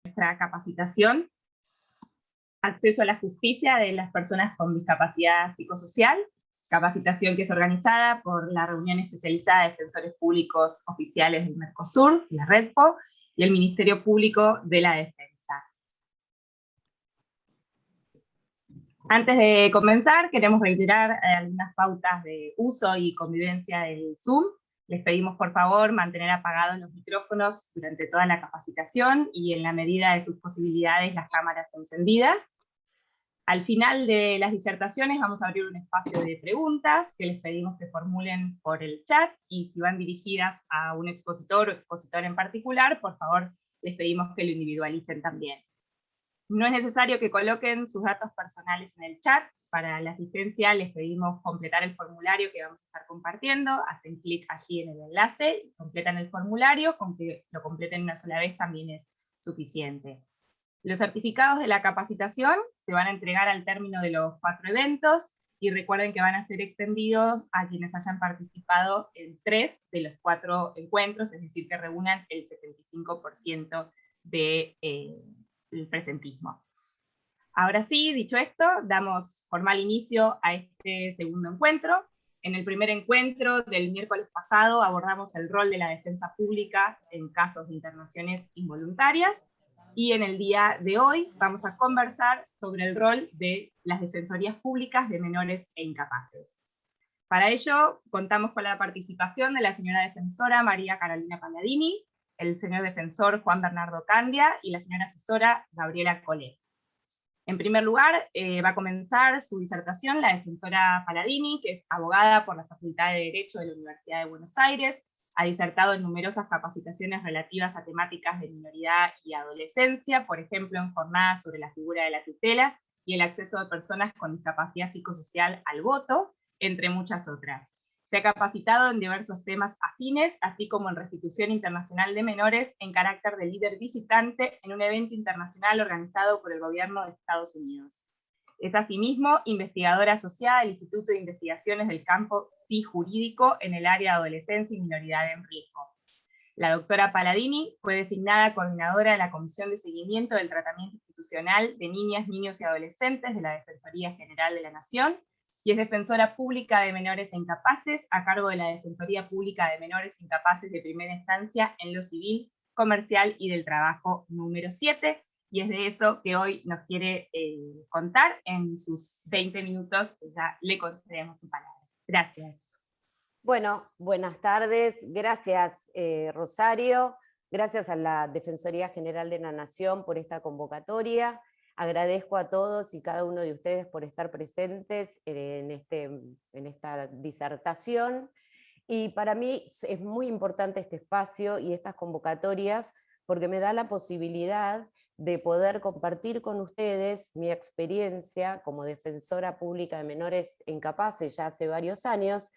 nuestra capacitación, acceso a la justicia de las personas con discapacidad psicosocial, capacitación que es organizada por la Reunión Especializada de Defensores Públicos Oficiales del Mercosur, la REDPO, y el Ministerio Público de la Defensa. Antes de comenzar, queremos reiterar algunas pautas de uso y convivencia del Zoom. Les pedimos, por favor, mantener apagados los micrófonos durante toda la capacitación y, en la medida de sus posibilidades, las cámaras encendidas. Al final de las disertaciones vamos a abrir un espacio de preguntas que les pedimos que formulen por el chat, y si van dirigidas a un expositor o expositor en particular, por favor, les pedimos que lo individualicen también. No es necesario que coloquen sus datos personales en el chat. Para la asistencia les pedimos completar el formulario que vamos a estar compartiendo. Hacen clic allí en el enlace, completan el formulario, con que lo completen una sola vez también es suficiente. Los certificados de la capacitación se van a entregar al término de los 4 eventos, y recuerden que van a ser extendidos a quienes hayan participado en 3 de los 4 encuentros, es decir, que reúnan el 75% del presentismo. Ahora sí, dicho esto, damos formal inicio a este segundo encuentro. En el primer encuentro del miércoles pasado abordamos el rol de la defensa pública en casos de internaciones involuntarias, y en el día de hoy vamos a conversar sobre el rol de las defensorías públicas de menores e incapaces. Para ello, contamos con la participación de la señora defensora María Carolina Palladini, el señor defensor Juan Bernardo Candia y la señora asesora Gabriela Collet. En primer lugar, va a comenzar su disertación la defensora Palladini, que es abogada por la Facultad de Derecho de la Universidad de Buenos Aires, ha disertado en numerosas capacitaciones relativas a temáticas de minoridad y adolescencia, por ejemplo, en jornadas sobre la figura de la tutela y el acceso de personas con discapacidad psicosocial al voto, entre muchas otras. Se ha capacitado en diversos temas afines, así como en restitución internacional de menores en carácter de líder visitante en un evento internacional organizado por el gobierno de Estados Unidos. Es asimismo investigadora asociada del Instituto de Investigaciones del Campo Jurídico en el área de adolescencia y minoridad en riesgo. La doctora Palladini fue designada coordinadora de la Comisión de Seguimiento del Tratamiento Institucional de Niñas, Niños y Adolescentes de la Defensoría General de la Nación, y es defensora pública de menores e incapaces a cargo de la Defensoría Pública de Menores e Incapaces de primera instancia en lo civil, comercial y del trabajo número 7, y es de eso que hoy nos quiere contar en sus 20 minutos, que ya le concedemos su palabra. Gracias. Bueno, buenas tardes. Gracias, Rosario. Gracias a la Defensoría General de la Nación por esta convocatoria. Agradezco a todos y cada uno de ustedes por estar presentes en esta disertación. Y para mí es muy importante este espacio y estas convocatorias porque me da la posibilidad de poder compartir con ustedes mi experiencia como defensora pública de menores e incapaces ya hace varios años,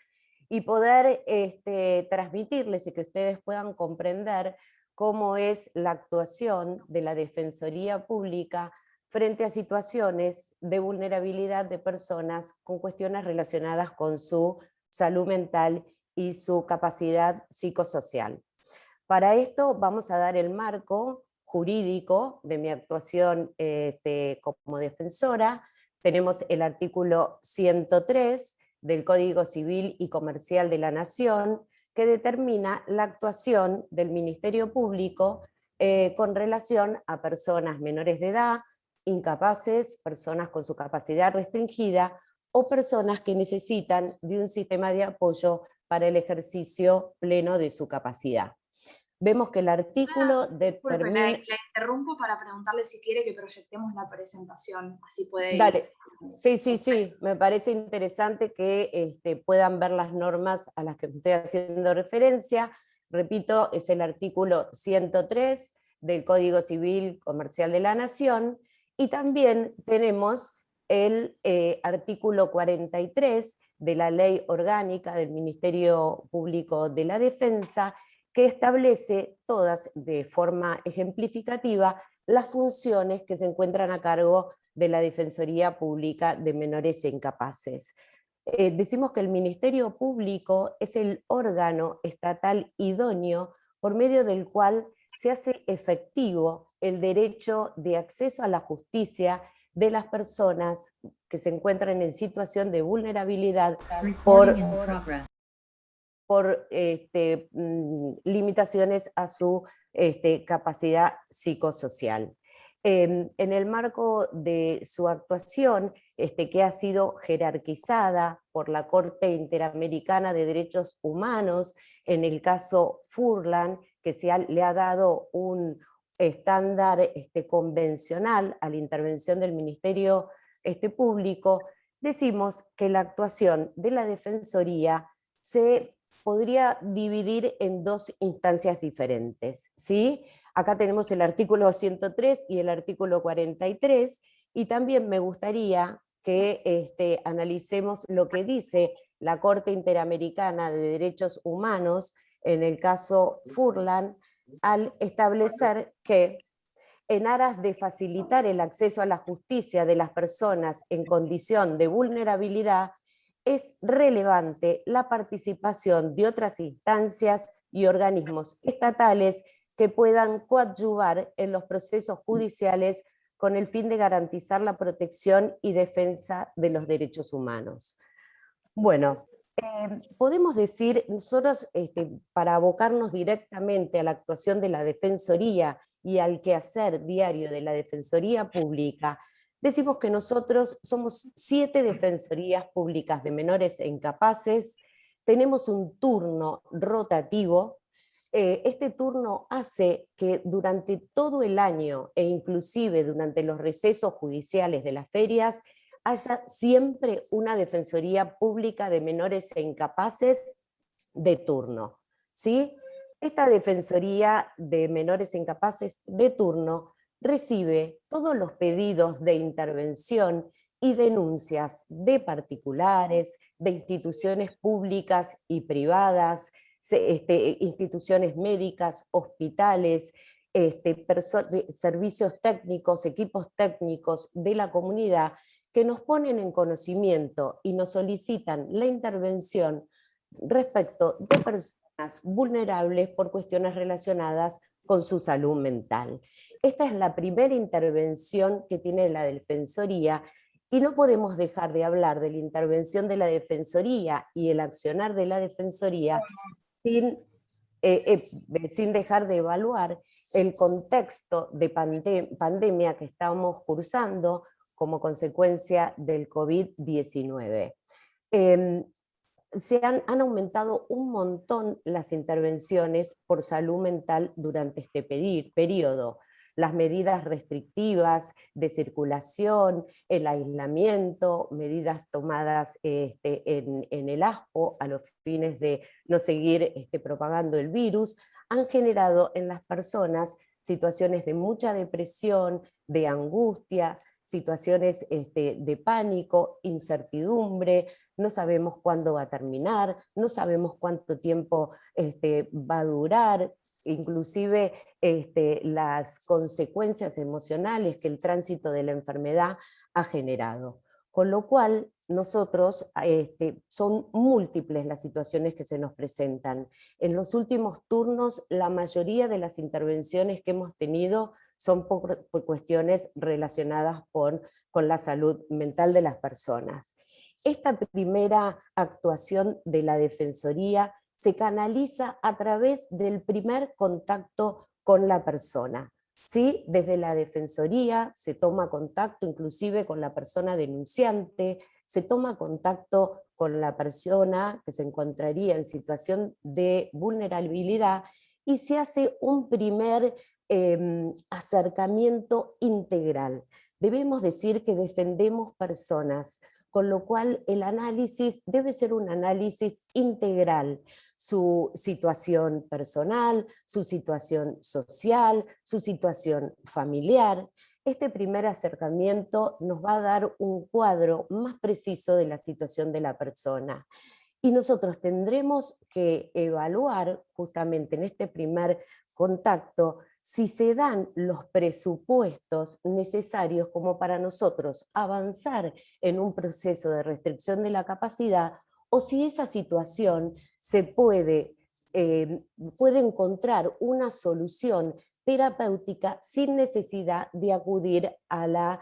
y poder transmitirles y que ustedes puedan comprender cómo es la actuación de la Defensoría Pública frente a situaciones de vulnerabilidad de personas con cuestiones relacionadas con su salud mental y su capacidad psicosocial. Para esto vamos a dar el marco jurídico de mi actuación como defensora. Tenemos el artículo 103 del Código Civil y Comercial de la Nación, que determina la actuación del Ministerio Público con relación a personas menores de edad, incapaces, personas con su capacidad restringida o personas que necesitan de un sistema de apoyo para el ejercicio pleno de su capacidad. Vemos que el artículo determina... La interrumpo para preguntarle si quiere que proyectemos la presentación, así puede ir. Dale. Sí, me parece interesante que puedan ver las normas a las que estoy haciendo referencia. Repito, es el artículo 103 del Código Civil Comercial de la Nación, y también tenemos el artículo 43 de la Ley Orgánica del Ministerio Público de la Defensa, que establece todas de forma ejemplificativa las funciones que se encuentran a cargo de la Defensoría Pública de Menores e Incapaces. Decimos que el Ministerio Público es el órgano estatal idóneo por medio del cual se hace efectivo el derecho de acceso a la justicia de las personas que se encuentran en situación de vulnerabilidad por limitaciones a su capacidad psicosocial. En el marco de su actuación, que ha sido jerarquizada por la Corte Interamericana de Derechos Humanos, en el caso Furlan, que le ha dado un estándar convencional a la intervención del Ministerio Público, decimos que la actuación de la Defensoría se podría dividir en dos instancias diferentes, ¿sí? Acá tenemos el artículo 103 y el artículo 43, y también me gustaría que analicemos lo que dice la Corte Interamericana de Derechos Humanos en el caso Furlan, al establecer que en aras de facilitar el acceso a la justicia de las personas en condición de vulnerabilidad, es relevante la participación de otras instancias y organismos estatales que puedan coadyuvar en los procesos judiciales con el fin de garantizar la protección y defensa de los derechos humanos. Bueno, podemos decir, nosotros para abocarnos directamente a la actuación de la Defensoría y al quehacer diario de la Defensoría Pública, decimos que nosotros somos 7 defensorías públicas de menores e incapaces, tenemos un turno rotativo. Este turno hace que durante todo el año e inclusive durante los recesos judiciales de las ferias haya siempre una Defensoría Pública de Menores e Incapaces de turno, ¿sí? Esta Defensoría de Menores e Incapaces de turno recibe todos los pedidos de intervención y denuncias de particulares, de instituciones públicas y privadas, instituciones médicas, hospitales, servicios técnicos, equipos técnicos de la comunidad, que nos ponen en conocimiento y nos solicitan la intervención respecto de personas vulnerables por cuestiones relacionadas con su salud mental. Esta es la primera intervención que tiene la Defensoría, y no podemos dejar de hablar de la intervención de la Defensoría y el accionar de la Defensoría sin dejar de evaluar el contexto de pandemia que estamos cursando como consecuencia del COVID-19. Han aumentado un montón las intervenciones por salud mental durante este periodo. Las medidas restrictivas de circulación, el aislamiento, medidas tomadas en el ASPO a los fines de no seguir propagando el virus, han generado en las personas situaciones de mucha depresión, de angustia, situaciones de pánico, incertidumbre, no sabemos cuándo va a terminar, no sabemos cuánto tiempo va a durar, inclusive las consecuencias emocionales que el tránsito de la enfermedad ha generado. Con lo cual, nosotros, son múltiples las situaciones que se nos presentan. En los últimos turnos, la mayoría de las intervenciones que hemos tenido son por cuestiones relacionadas con la salud mental de las personas. Esta primera actuación de la Defensoría se canaliza a través del primer contacto con la persona. ¿Sí? Desde la Defensoría se toma contacto inclusive con la persona denunciante, se toma contacto con la persona que se encontraría en situación de vulnerabilidad y se hace un primer acercamiento integral. Debemos decir que defendemos personas, con lo cual el análisis debe ser un análisis integral, su situación personal, su situación social, su situación familiar. Este primer acercamiento nos va a dar un cuadro más preciso de la situación de la persona. Y nosotros tendremos que evaluar justamente en este primer contacto si se dan los presupuestos necesarios como para nosotros avanzar en un proceso de restricción de la capacidad, o si esa situación se puede puede encontrar una solución terapéutica sin necesidad de acudir a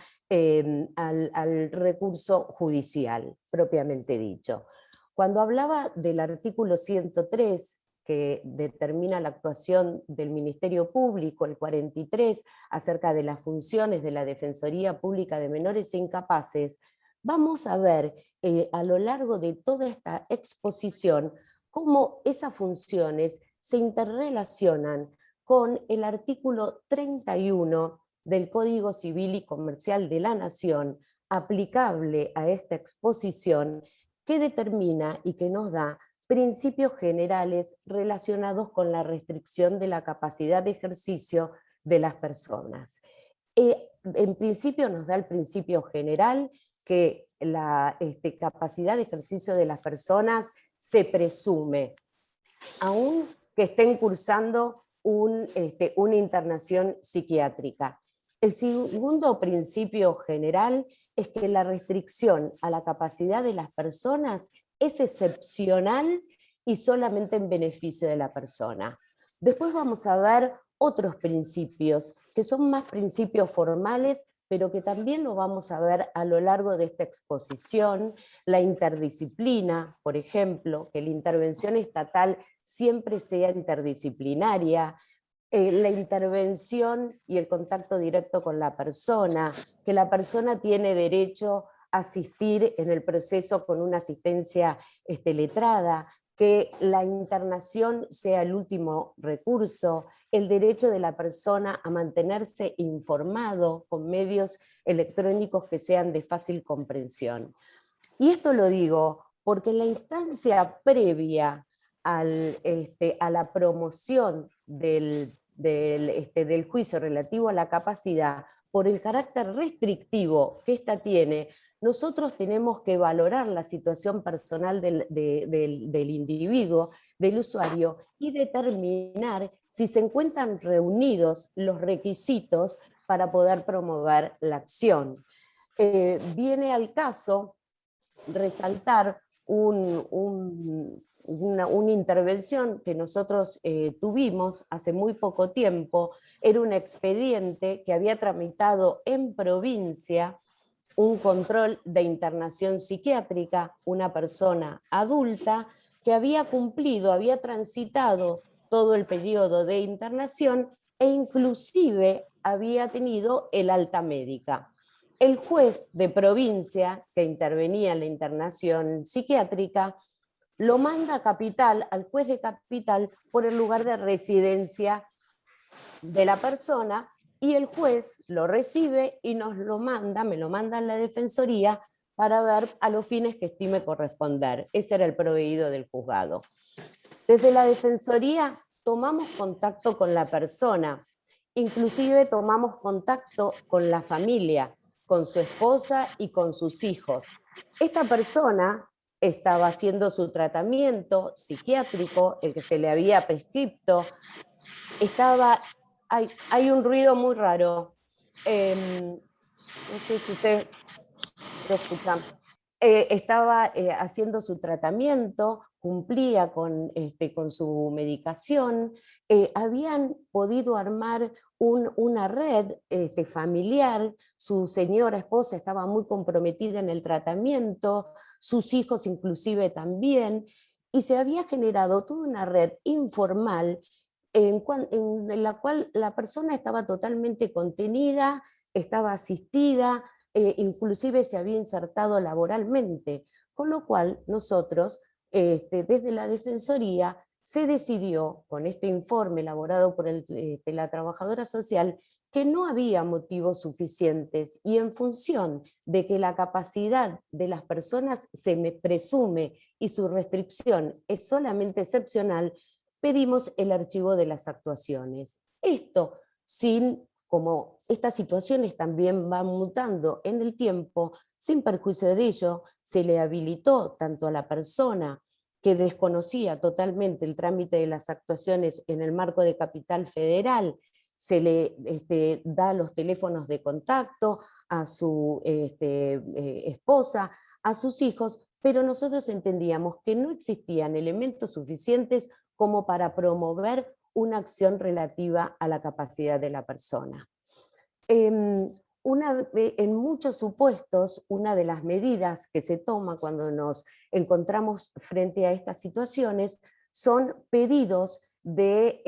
al recurso judicial, propiamente dicho. Cuando hablaba del artículo 103, que determina la actuación del Ministerio Público, el 43, acerca de las funciones de la Defensoría Pública de Menores e Incapaces, vamos a ver a lo largo de toda esta exposición cómo esas funciones se interrelacionan con el artículo 31 del Código Civil y Comercial de la Nación, aplicable a esta exposición, que determina y que nos da principios generales relacionados con la restricción de la capacidad de ejercicio de las personas. En principio nos da el principio general que la capacidad de ejercicio de las personas se presume, aun que estén cursando una internación psiquiátrica. El segundo principio general es que la restricción a la capacidad de las personas es excepcional y solamente en beneficio de la persona. Después vamos a ver otros principios, que son más principios formales, pero que también lo vamos a ver a lo largo de esta exposición. La interdisciplina, por ejemplo, que la intervención estatal siempre sea interdisciplinaria, la intervención y el contacto directo con la persona, que la persona tiene derecho a asistir en el proceso con una asistencia letrada, que la internación sea el último recurso, el derecho de la persona a mantenerse informado con medios electrónicos que sean de fácil comprensión. Y esto lo digo porque en la instancia previa a la promoción del juicio relativo a la capacidad, por el carácter restrictivo que ésta tiene, nosotros tenemos que valorar la situación personal del individuo, del usuario, y determinar si se encuentran reunidos los requisitos para poder promover la acción. Viene al caso resaltar una intervención que nosotros tuvimos hace muy poco tiempo. Era un expediente que había tramitado en provincia un control de internación psiquiátrica, una persona adulta que había cumplido, había transitado todo el periodo de internación e inclusive había tenido el alta médica. El juez de provincia que intervenía en la internación psiquiátrica lo manda a Capital, al juez de Capital, por el lugar de residencia de la persona, y el juez lo recibe y me lo manda a la Defensoría para ver a los fines que estime corresponder. Ese era el proveído del juzgado. Desde la Defensoría tomamos contacto con la persona, inclusive tomamos contacto con la familia, con su esposa y con sus hijos. Esta persona estaba haciendo su tratamiento psiquiátrico, el que se le había prescripto. Hay un ruido muy raro. No sé si ustedes lo escuchan. Estaba haciendo su tratamiento, cumplía con su medicación, habían podido armar una red familiar, su señora esposa estaba muy comprometida en el tratamiento, sus hijos inclusive también, y se había generado toda una red informal en la cual la persona estaba totalmente contenida, estaba asistida, inclusive se había insertado laboralmente, con lo cual nosotros, desde la Defensoría, se decidió, con este informe elaborado por la trabajadora social, que no había motivos suficientes, y en función de que la capacidad de las personas se me presume y su restricción es solamente excepcional, pedimos el archivo de las actuaciones. Esto como estas situaciones también van mutando en el tiempo, sin perjuicio de ello, se le habilitó tanto a la persona que desconocía totalmente el trámite de las actuaciones en el marco de Capital Federal, se le da los teléfonos de contacto a su esposa, a sus hijos, pero nosotros entendíamos que no existían elementos suficientes como para promover una acción relativa a la capacidad de la persona. En muchos supuestos, una de las medidas que se toma cuando nos encontramos frente a estas situaciones son pedidos de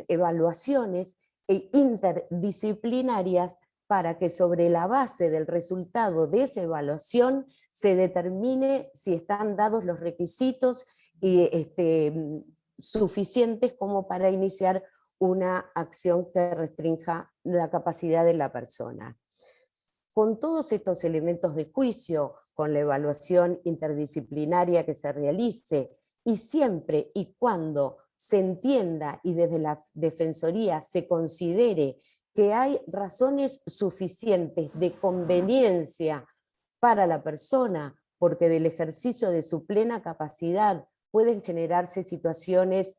evaluaciones interdisciplinarias para que sobre la base del resultado de esa evaluación se determine si están dados los requisitos suficientes como para iniciar una acción que restrinja la capacidad de la persona. Con todos estos elementos de juicio, con la evaluación interdisciplinaria que se realice, y siempre y cuando se entienda y desde la Defensoría se considere que hay razones suficientes de conveniencia para la persona, porque del ejercicio de su plena capacidad pueden generarse situaciones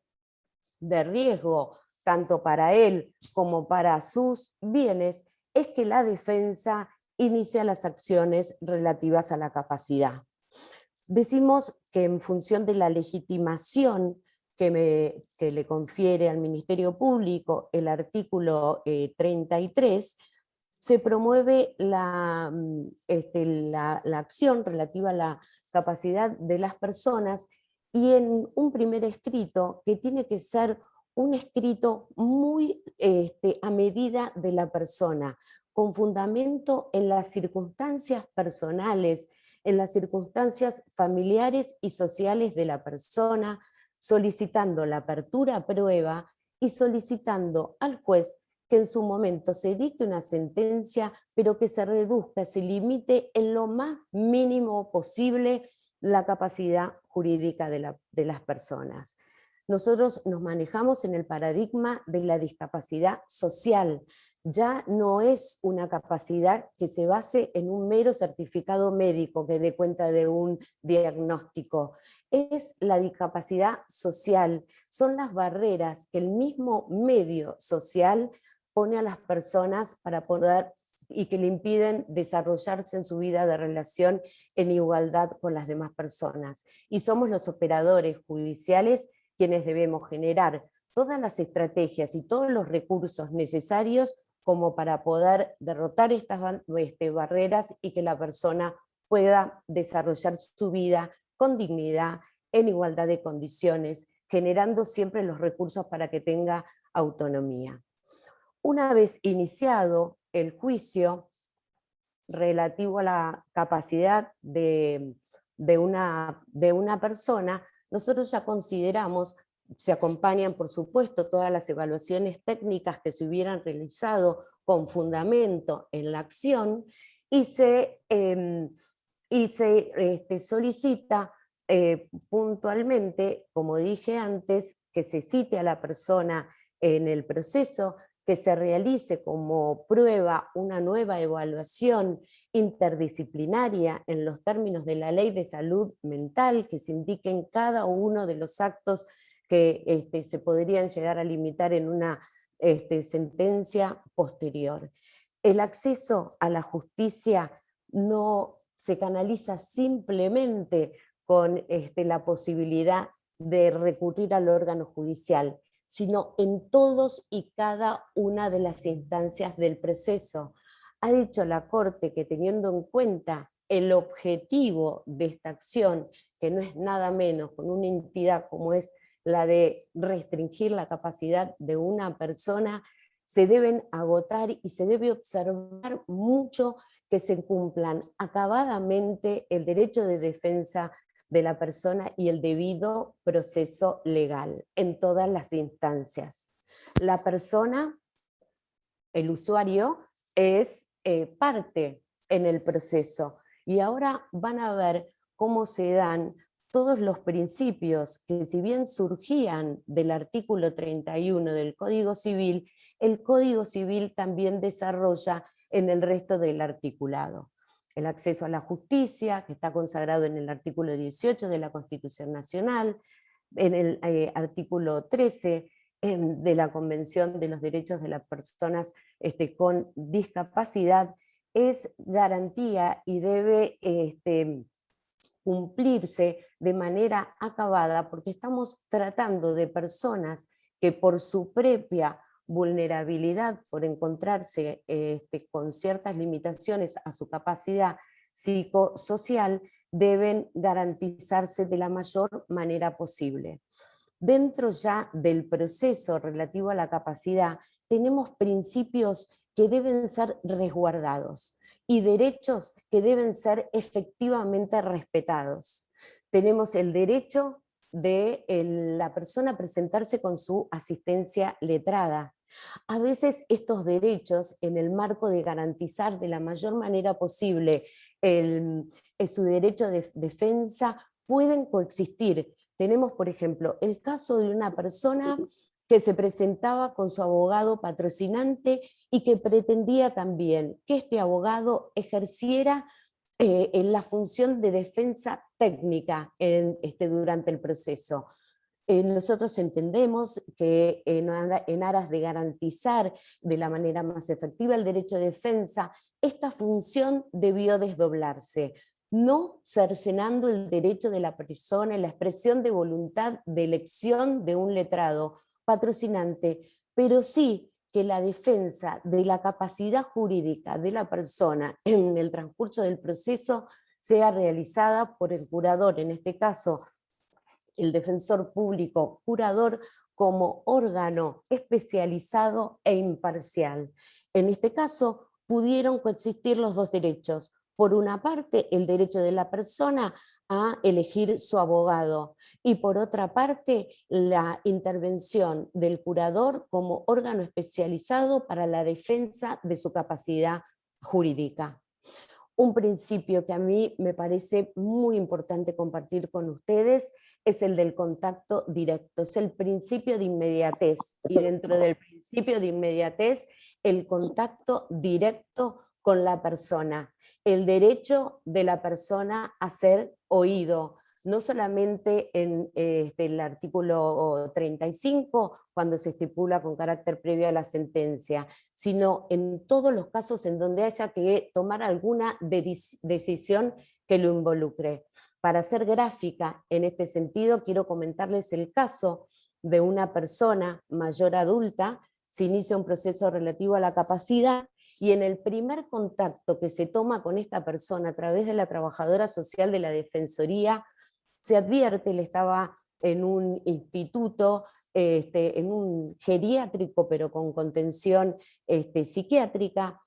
de riesgo, tanto para él como para sus bienes, es que la defensa inicia las acciones relativas a la capacidad. Decimos que en función de la legitimación que le confiere al Ministerio Público el artículo 33, se promueve la acción relativa a la capacidad de las personas, y en un primer escrito que tiene que ser un escrito muy a medida de la persona, con fundamento en las circunstancias personales, en las circunstancias familiares y sociales de la persona, solicitando la apertura a prueba y solicitando al juez que en su momento se dicte una sentencia, pero que se reduzca, se limite en lo más mínimo posible la capacidad jurídica de las personas. Nosotros nos manejamos en el paradigma de la discapacidad social. Ya no es una capacidad que se base en un mero certificado médico que dé cuenta de un diagnóstico. Es la discapacidad social, son las barreras que el mismo medio social pone a las personas para poder y que le impiden desarrollarse en su vida de relación en igualdad con las demás personas. Y somos los operadores judiciales quienes debemos generar todas las estrategias y todos los recursos necesarios como para poder derrotar estas barreras y que la persona pueda desarrollar su vida con dignidad, en igualdad de condiciones, generando siempre los recursos para que tenga autonomía. Una vez iniciado el juicio relativo a la capacidad de una persona, nosotros ya consideramos, se acompañan por supuesto todas las evaluaciones técnicas que se hubieran realizado con fundamento en la acción, y se solicita puntualmente, como dije antes, que se cite a la persona en el proceso, que se realice como prueba una nueva evaluación interdisciplinaria en los términos de la Ley de Salud Mental, que se indiquen cada uno de los actos que se podrían llegar a limitar en una sentencia posterior. El acceso a la justicia no se canaliza simplemente con la posibilidad de recurrir al órgano judicial, sino en todos y cada una de las instancias del proceso. Ha dicho la Corte que, teniendo en cuenta el objetivo de esta acción, que no es nada menos con una entidad como es la de restringir la capacidad de una persona, se deben agotar y se debe observar mucho que se cumplan acabadamente el derecho de defensa de la persona y el debido proceso legal en todas las instancias. La persona, el usuario, es parte en el proceso, y ahora van a ver cómo se dan todos los principios que, si bien surgían del artículo 31 del Código Civil, el Código Civil también desarrolla en el resto del articulado. El acceso a la justicia, que está consagrado en el artículo 18 de la Constitución Nacional, en el artículo 13 de la Convención de los Derechos de las Personas con Discapacidad, es garantía y debe cumplirse de manera acabada, porque estamos tratando de personas que por su propia vulnerabilidad, por encontrarse con ciertas limitaciones a su capacidad psicosocial, deben garantizarse de la mayor manera posible. Dentro ya del proceso relativo a la capacidad, tenemos principios que deben ser resguardados y derechos que deben ser efectivamente respetados. Tenemos el derecho de la persona a presentarse con su asistencia letrada. A veces estos derechos, en el marco de garantizar de la mayor manera posible su derecho de defensa, pueden coexistir. Tenemos, por ejemplo, el caso de una persona que se presentaba con su abogado patrocinante y que pretendía también que este abogado ejerciera en la función de defensa técnica durante el proceso. Nosotros entendemos que en aras de garantizar de la manera más efectiva el derecho de defensa, esta función debió desdoblarse, no cercenando el derecho de la persona en la expresión de voluntad de elección de un letrado patrocinante, pero sí que la defensa de la capacidad jurídica de la persona en el transcurso del proceso sea realizada por el curador, en este caso el defensor público curador, como órgano especializado e imparcial. En este caso, pudieron coexistir los dos derechos. Por una parte, el derecho de la persona a elegir su abogado, y por otra parte, la intervención del curador como órgano especializado para la defensa de su capacidad jurídica. Un principio que a mí me parece muy importante compartir con ustedes es el del contacto directo, es el principio de inmediatez, y dentro del principio de inmediatez, el contacto directo con la persona, el derecho de la persona a ser oído, no solamente en el artículo 35, cuando se estipula con carácter previo a la sentencia, sino en todos los casos en donde haya que tomar alguna decisión que lo involucre. Para ser gráfica en este sentido, quiero comentarles el caso de una persona mayor adulta. Se inicia un proceso relativo a la capacidad, y en el primer contacto que se toma con esta persona a través de la trabajadora social de la Defensoría, se advierte, él estaba en un instituto, en un geriátrico, pero con contención psiquiátrica.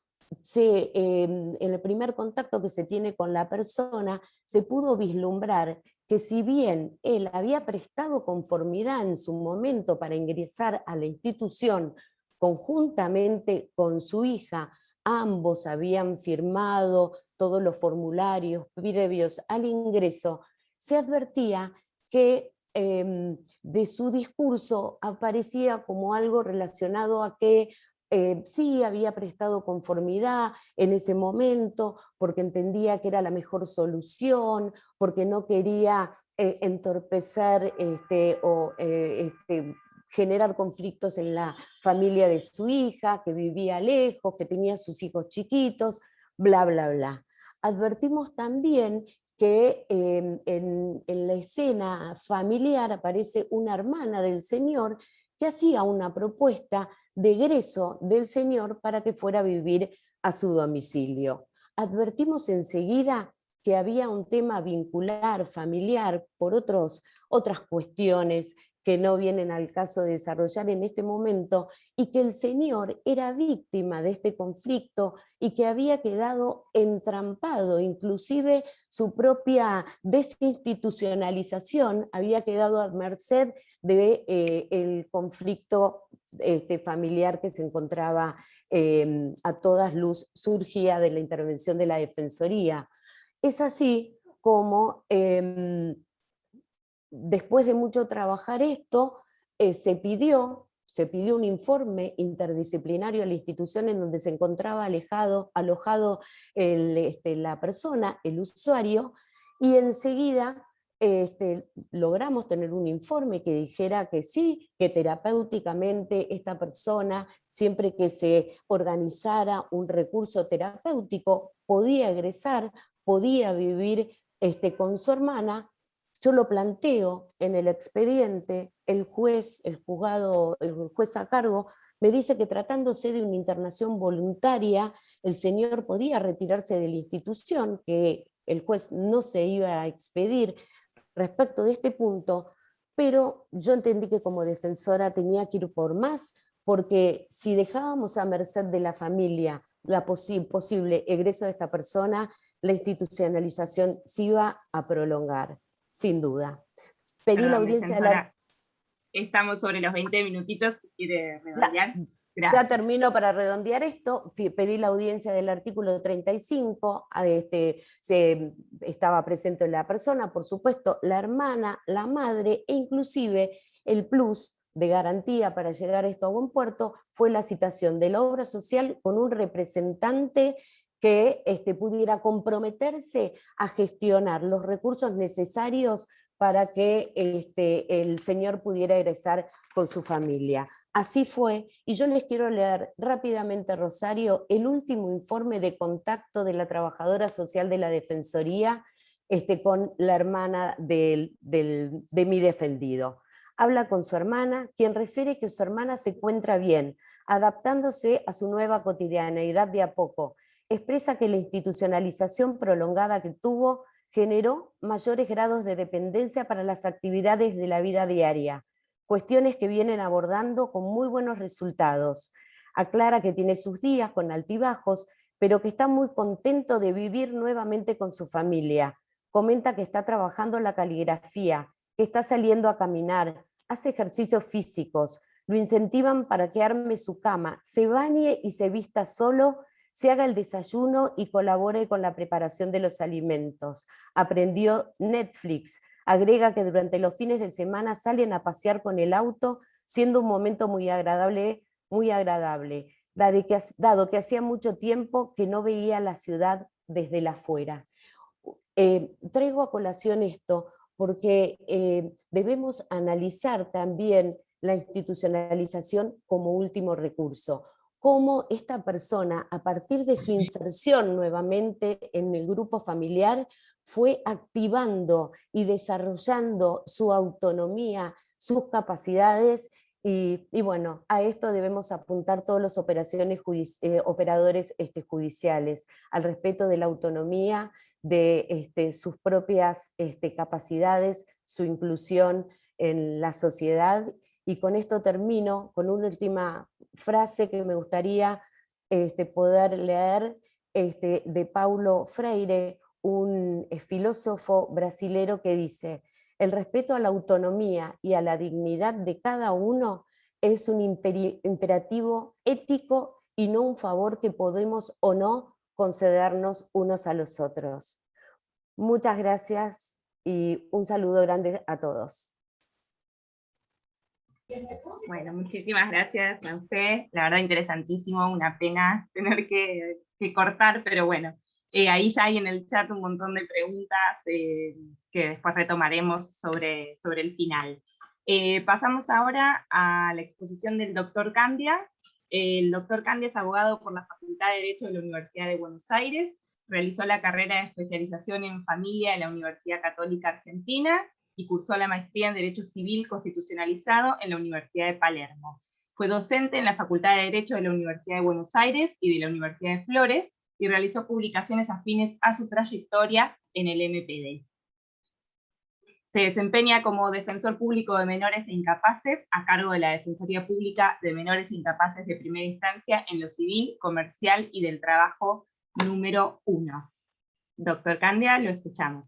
En el primer contacto que se tiene con la persona, se pudo vislumbrar que si bien él había prestado conformidad en su momento para ingresar a la institución conjuntamente con su hija, ambos habían firmado todos los formularios previos al ingreso, se advertía que de su discurso aparecía como algo relacionado a que sí había prestado conformidad en ese momento, porque entendía que era la mejor solución, porque no quería entorpecer o generar conflictos en la familia de su hija, que vivía lejos, que tenía sus hijos chiquitos, bla, bla, bla. Advertimos también que en la escena familiar aparece una hermana del señor que hacía una propuesta de egreso del señor para que fuera a vivir a su domicilio. Advertimos enseguida que había un tema vincular, familiar, por otras cuestiones que no vienen al caso de desarrollar en este momento, y que el señor era víctima de este conflicto y que había quedado entrampado, inclusive su propia desinstitucionalización había quedado a merced de el conflicto familiar que se encontraba a todas luz, surgía de la intervención de la Defensoría. Es así como después de mucho trabajar esto, se pidió un informe interdisciplinario a la institución en donde se encontraba alojado la persona, el usuario, y enseguida logramos tener un informe que dijera que sí, que terapéuticamente esta persona, siempre que se organizara un recurso terapéutico, podía egresar, podía vivir con su hermana, yo lo planteo en el expediente, el juez a cargo, me dice que tratándose de una internación voluntaria, el señor podía retirarse de la institución, que el juez no se iba a expedir respecto de este punto, pero yo entendí que como defensora tenía que ir por más, porque si dejábamos a merced de la familia la posible egreso de esta persona, la institucionalización se iba a prolongar, sin duda. Pedí la Perdón, audiencia de defensora, estamos sobre los 20 minutitos, si quiere redondear. Ya Gracias. termino para redondear esto, pedí la audiencia del artículo 35, estaba presente la persona, por supuesto, la hermana, la madre, e inclusive el plus de garantía para llegar esto a buen puerto fue la citación de la obra social con un representante que pudiera comprometerse a gestionar los recursos necesarios para que el señor pudiera egresar con su familia. Así fue, y yo les quiero leer rápidamente, Rosario, el último informe de contacto de la trabajadora social de la Defensoría con la hermana de mi defendido. Habla con su hermana, quien refiere que su hermana se encuentra bien, adaptándose a su nueva cotidianeidad de a poco. Expresa que la institucionalización prolongada que tuvo generó mayores grados de dependencia para las actividades de la vida diaria, cuestiones que vienen abordando con muy buenos resultados. Aclara que tiene sus días con altibajos, pero que está muy contento de vivir nuevamente con su familia. Comenta que está trabajando la caligrafía, que está saliendo a caminar, hace ejercicios físicos, lo incentivan para que arme su cama, se bañe y se vista solo, se haga el desayuno y colabore con la preparación de los alimentos. Aprendió Netflix. Agrega que durante los fines de semana salen a pasear con el auto, siendo un momento muy agradable, dado que hacía mucho tiempo que no veía la ciudad desde la afuera. Traigo a colación esto porque debemos analizar también la institucionalización como último recurso. Cómo esta persona, a partir de su inserción nuevamente en el grupo familiar, fue activando y desarrollando su autonomía, sus capacidades, y bueno, a esto debemos apuntar todos los operadores judiciales, al respeto de la autonomía, de sus propias capacidades, su inclusión en la sociedad. Y con esto termino con una última frase que me gustaría poder leer de Paulo Freire, un filósofo brasilero, que dice: el respeto a la autonomía y a la dignidad de cada uno es un imperativo ético y no un favor que podemos o no concedernos unos a los otros. Muchas gracias y un saludo grande a todos. Bueno, muchísimas gracias a usted, la verdad interesantísimo, una pena tener que cortar, pero bueno, ahí ya hay en el chat un montón de preguntas que después retomaremos sobre el final. Pasamos ahora a la exposición del doctor Candia. El doctor Candia es abogado por la Facultad de Derecho de la Universidad de Buenos Aires, realizó la carrera de especialización en familia en la Universidad Católica Argentina, y cursó la maestría en Derecho Civil Constitucionalizado en la Universidad de Palermo. Fue docente en la Facultad de Derecho de la Universidad de Buenos Aires y de la Universidad de Flores, y realizó publicaciones afines a su trayectoria en el MPD. Se desempeña como defensor público de menores e incapaces a cargo de la Defensoría Pública de Menores e Incapaces de Primera Instancia en lo civil, comercial y del trabajo número 1. Doctor Candia, lo escuchamos.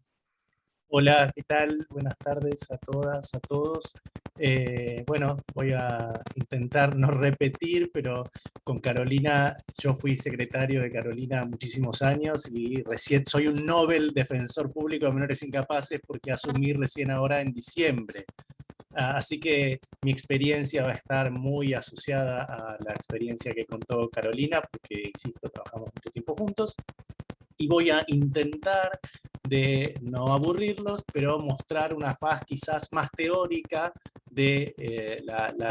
Hola, ¿qué tal? Buenas tardes a todas, a todos. Bueno, voy a intentar no repetir, pero con Carolina, yo fui secretario de Carolina muchísimos años y recién soy un Nobel Defensor Público de Menores Incapaces porque asumí recién ahora en diciembre. Así que mi experiencia va a estar muy asociada a la experiencia que contó Carolina, porque, insisto, trabajamos mucho tiempo juntos. Y voy a intentar de no aburrirlos, pero mostrar una faz quizás más teórica de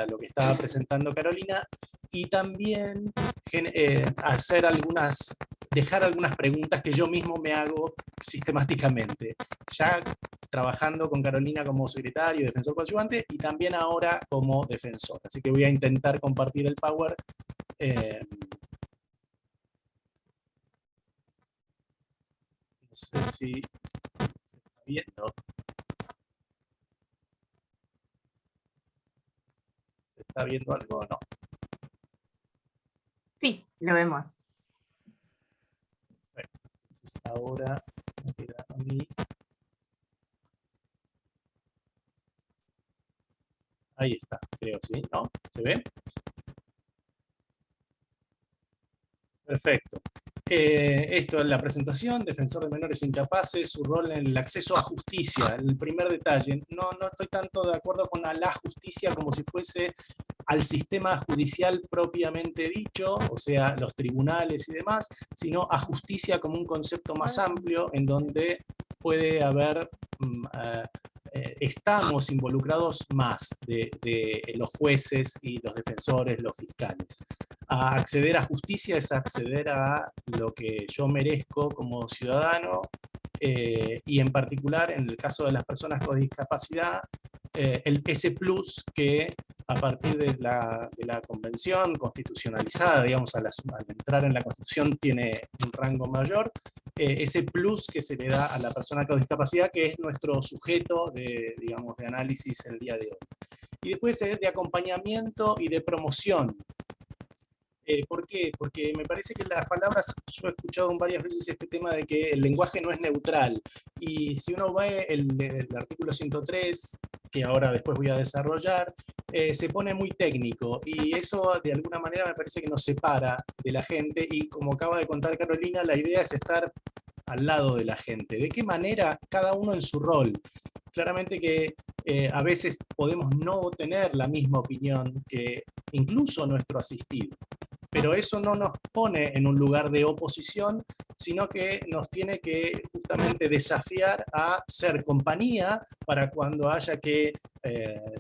lo que estaba presentando Carolina, y también hacer algunas dejar algunas preguntas que yo mismo me hago sistemáticamente, ya trabajando con Carolina como secretario y defensor coadyuvante, y también ahora como defensor. Así que voy a intentar compartir el Power. No sé si se está viendo. ¿Se está viendo algo o no? Sí, lo vemos. Perfecto. Entonces ahora me queda a mí. Ahí está, creo, ¿sí? ¿No? ¿Se ve? Perfecto. Esto es la presentación, defensor de menores incapaces, su rol en el acceso a justicia. El primer detalle, no estoy tanto de acuerdo con la justicia como si fuese al sistema judicial propiamente dicho, o sea, los tribunales y demás, sino a justicia como un concepto más amplio en donde puede haber, estamos involucrados más de los jueces y los defensores, los fiscales. A acceder a justicia es acceder a lo que yo merezco como ciudadano, y en particular, en el caso de las personas con discapacidad, ese plus que a partir de la convención constitucionalizada, digamos, al entrar en la Constitución tiene un rango mayor, ese plus que se le da a la persona con discapacidad, que es nuestro sujeto de, digamos, de análisis el día de hoy. Y después de acompañamiento y de promoción. ¿Por qué? Porque me parece que las palabras, yo he escuchado varias veces este tema de que el lenguaje no es neutral, y si uno ve el artículo 103, que ahora después voy a desarrollar, se pone muy técnico, y eso de alguna manera me parece que nos separa de la gente, y como acaba de contar Carolina, la idea es estar al lado de la gente. ¿De qué manera? Cada uno en su rol. Claramente que a veces podemos no tener la misma opinión que incluso nuestro asistido, pero eso no nos pone en un lugar de oposición, sino que nos tiene que justamente desafiar a ser compañía para cuando haya que,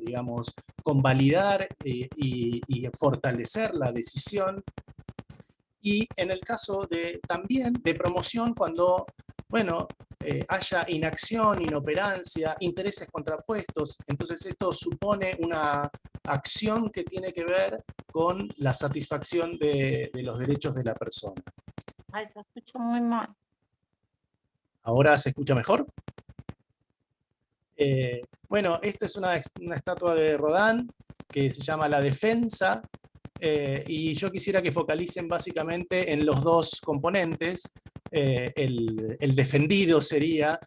digamos, convalidar y fortalecer la decisión. Y en el caso también de promoción, cuando, bueno, haya inacción, inoperancia, intereses contrapuestos, entonces esto supone una acción que tiene que ver con la satisfacción de los derechos de la persona. Ay, se escucha muy mal. ¿Ahora se escucha mejor? Bueno, esta es una estatua de Rodin que se llama La Defensa, y yo quisiera que focalicen básicamente en los dos componentes. El defendido sería,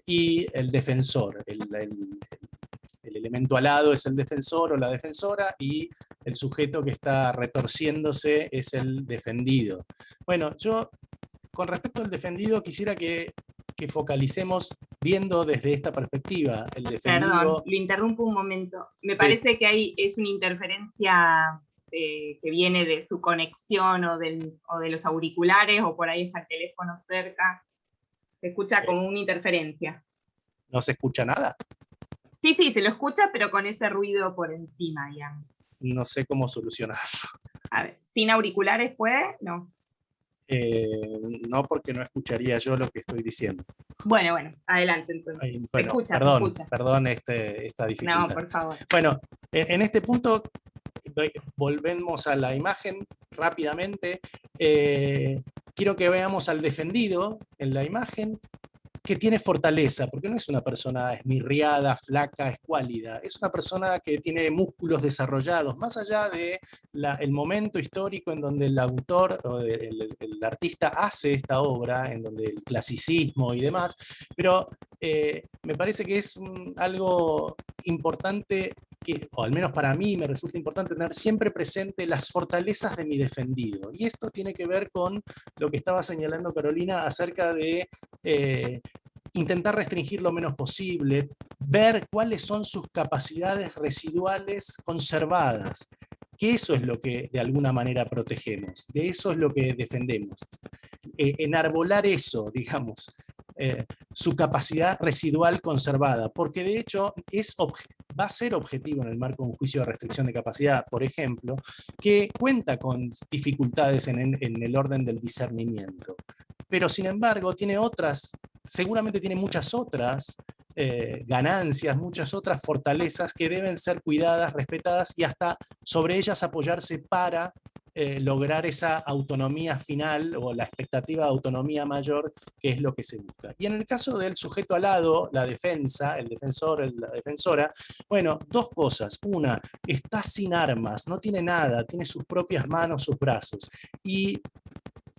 y el defensor. El elemento alado es el defensor o la defensora, y el sujeto que está retorciéndose es el defendido. Bueno, yo con respecto al defendido quisiera que focalicemos viendo desde esta perspectiva. El defendido... Perdón, lo interrumpo un momento. Me parece que ahí es una interferencia que viene de su conexión o de los auriculares, o por ahí está el teléfono cerca. Se escucha como una interferencia. ¿No se escucha nada? Sí, sí, se lo escucha, pero con ese ruido por encima, digamos. No sé cómo solucionarlo. A ver, ¿sin auriculares puede? No. No, porque no escucharía yo lo que estoy diciendo. Bueno, adelante entonces. Bueno, se escucha. Perdón esta dificultad. No, por favor. Bueno, en este punto volvemos a la imagen rápidamente. Quiero que veamos al defendido en la imagen, que tiene fortaleza, porque no es una persona esmirriada, flaca, escuálida, es una persona que tiene músculos desarrollados, más allá del momento histórico en donde el autor o el artista hace esta obra, en donde el clasicismo y demás, pero me parece que es algo importante, o al menos para mí me resulta importante tener siempre presente las fortalezas de mi defendido. Y esto tiene que ver con lo que estaba señalando Carolina acerca de intentar restringir lo menos posible, ver cuáles son sus capacidades residuales conservadas, que eso es lo que de alguna manera protegemos, de eso es lo que defendemos. Enarbolar eso, digamos, su capacidad residual conservada, porque de hecho es va a ser objetivo en el marco de un juicio de restricción de capacidad, por ejemplo, que cuenta con dificultades en el orden del discernimiento, pero sin embargo tiene otras, seguramente tiene muchas otras ganancias, muchas otras fortalezas que deben ser cuidadas, respetadas y hasta sobre ellas apoyarse para lograr esa autonomía final o la expectativa de autonomía mayor, que es lo que se busca. Y en el caso del sujeto alado, la defensa, el defensor, la defensora, bueno, dos cosas. Una, está sin armas, no tiene nada, tiene sus propias manos, sus brazos. Y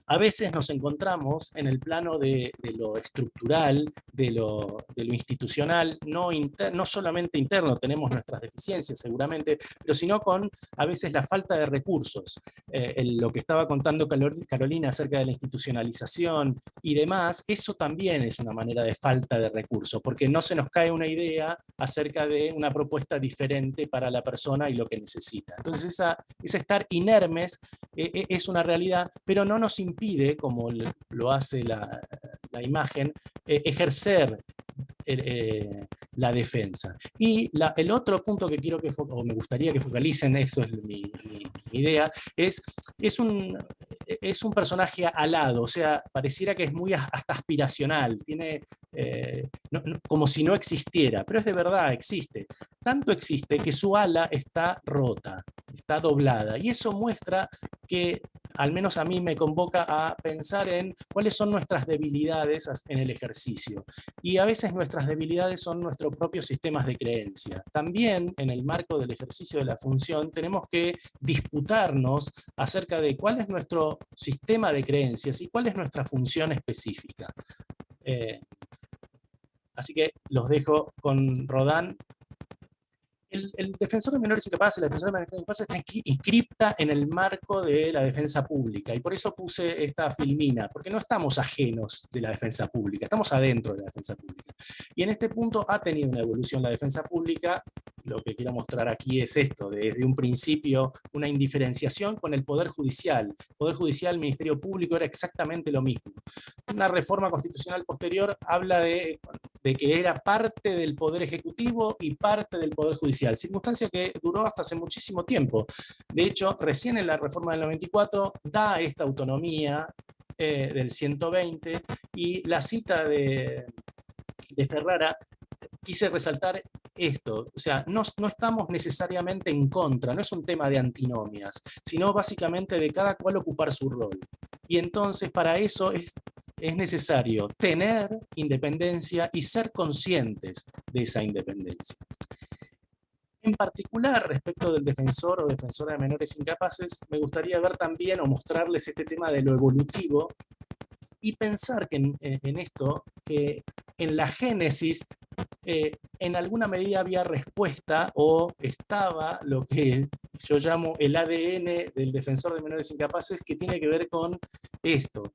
a veces nos encontramos en el plano de lo estructural, de lo institucional, no solamente interno, tenemos nuestras deficiencias seguramente, pero sino con a veces la falta de recursos. Lo que estaba contando Carolina acerca de la institucionalización y demás, eso también es una manera de falta de recursos, porque no se nos cae una idea acerca de una propuesta diferente para la persona y lo que necesita. Entonces ese estar inermes es una realidad, pero no nos impide, como lo hace la imagen, ejercer la defensa. Y el otro punto que quiero o me gustaría que focalicen, eso es mi idea, es un personaje alado, o sea, pareciera que es muy hasta aspiracional, tiene como si no existiera, pero es de verdad, existe. Tanto existe que su ala está rota, está doblada, y eso muestra que, al menos a mí me convoca a pensar en cuáles son nuestras debilidades en el ejercicio. Y a veces nuestras debilidades son nuestros propios sistemas de creencia. También en el marco del ejercicio de la función tenemos que disputarnos acerca de cuál es nuestro sistema de creencias y cuál es nuestra función específica. Así que los dejo con Rodán. El defensor de menores incapaces, la defensora de menores incapaces está inscripta en el marco de la defensa pública, y por eso puse esta filmina, porque no estamos ajenos de la defensa pública, estamos adentro de la defensa pública. Y en este punto ha tenido una evolución la defensa pública. Lo que quiero mostrar aquí es esto, desde un principio una indiferenciación con el Poder Judicial. Poder Judicial, Ministerio Público era exactamente lo mismo. Una reforma constitucional posterior habla de que era parte del Poder Ejecutivo y parte del Poder Judicial, circunstancia que duró hasta hace muchísimo tiempo. De hecho, recién en la reforma del 94 da esta autonomía del 120, y la cita de Ferrara, quise resaltar esto, o sea, no estamos necesariamente en contra, no es un tema de antinomias, sino básicamente de cada cual ocupar su rol. Y entonces para eso es necesario tener independencia y ser conscientes de esa independencia. En particular, respecto del defensor o defensora de menores incapaces, me gustaría ver también o mostrarles este tema de lo evolutivo y pensar que en esto, que en la génesis, en alguna medida había respuesta o estaba lo que yo llamo el ADN del defensor de menores incapaces, que tiene que ver con esto,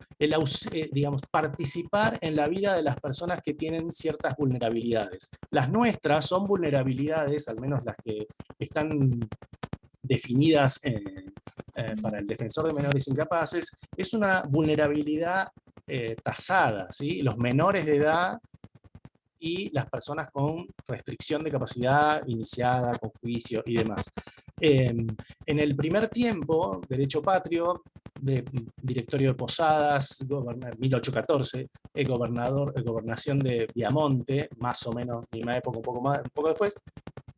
digamos, participar en la vida de las personas que tienen ciertas vulnerabilidades. Las nuestras son vulnerabilidades, al menos las que están definidas para el defensor de menores incapaces, es una vulnerabilidad tasada, ¿sí? Los menores de edad y las personas con restricción de capacidad iniciada, con juicio y demás. En el primer tiempo, Derecho Patrio, Directorio de Posadas, 1814, gobernación de Viamonte, más o menos, misma época, un poco después,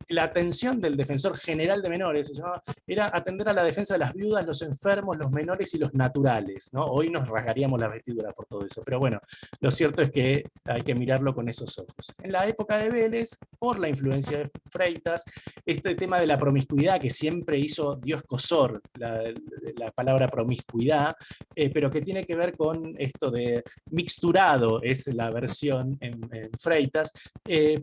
la atención del defensor general de menores se llamaba, era atender a la defensa de las viudas, los enfermos, los menores y los naturales, ¿no? Hoy nos rasgaríamos la vestidura por todo eso, pero bueno, lo cierto es que hay que mirarlo con esos ojos. En la época de Vélez, por la influencia de Freitas, este tema de la promiscuidad que siempre hizo Dios Cosor, la palabra promiscuidad, pero que tiene que ver con esto de mixturado, es la versión en Freitas,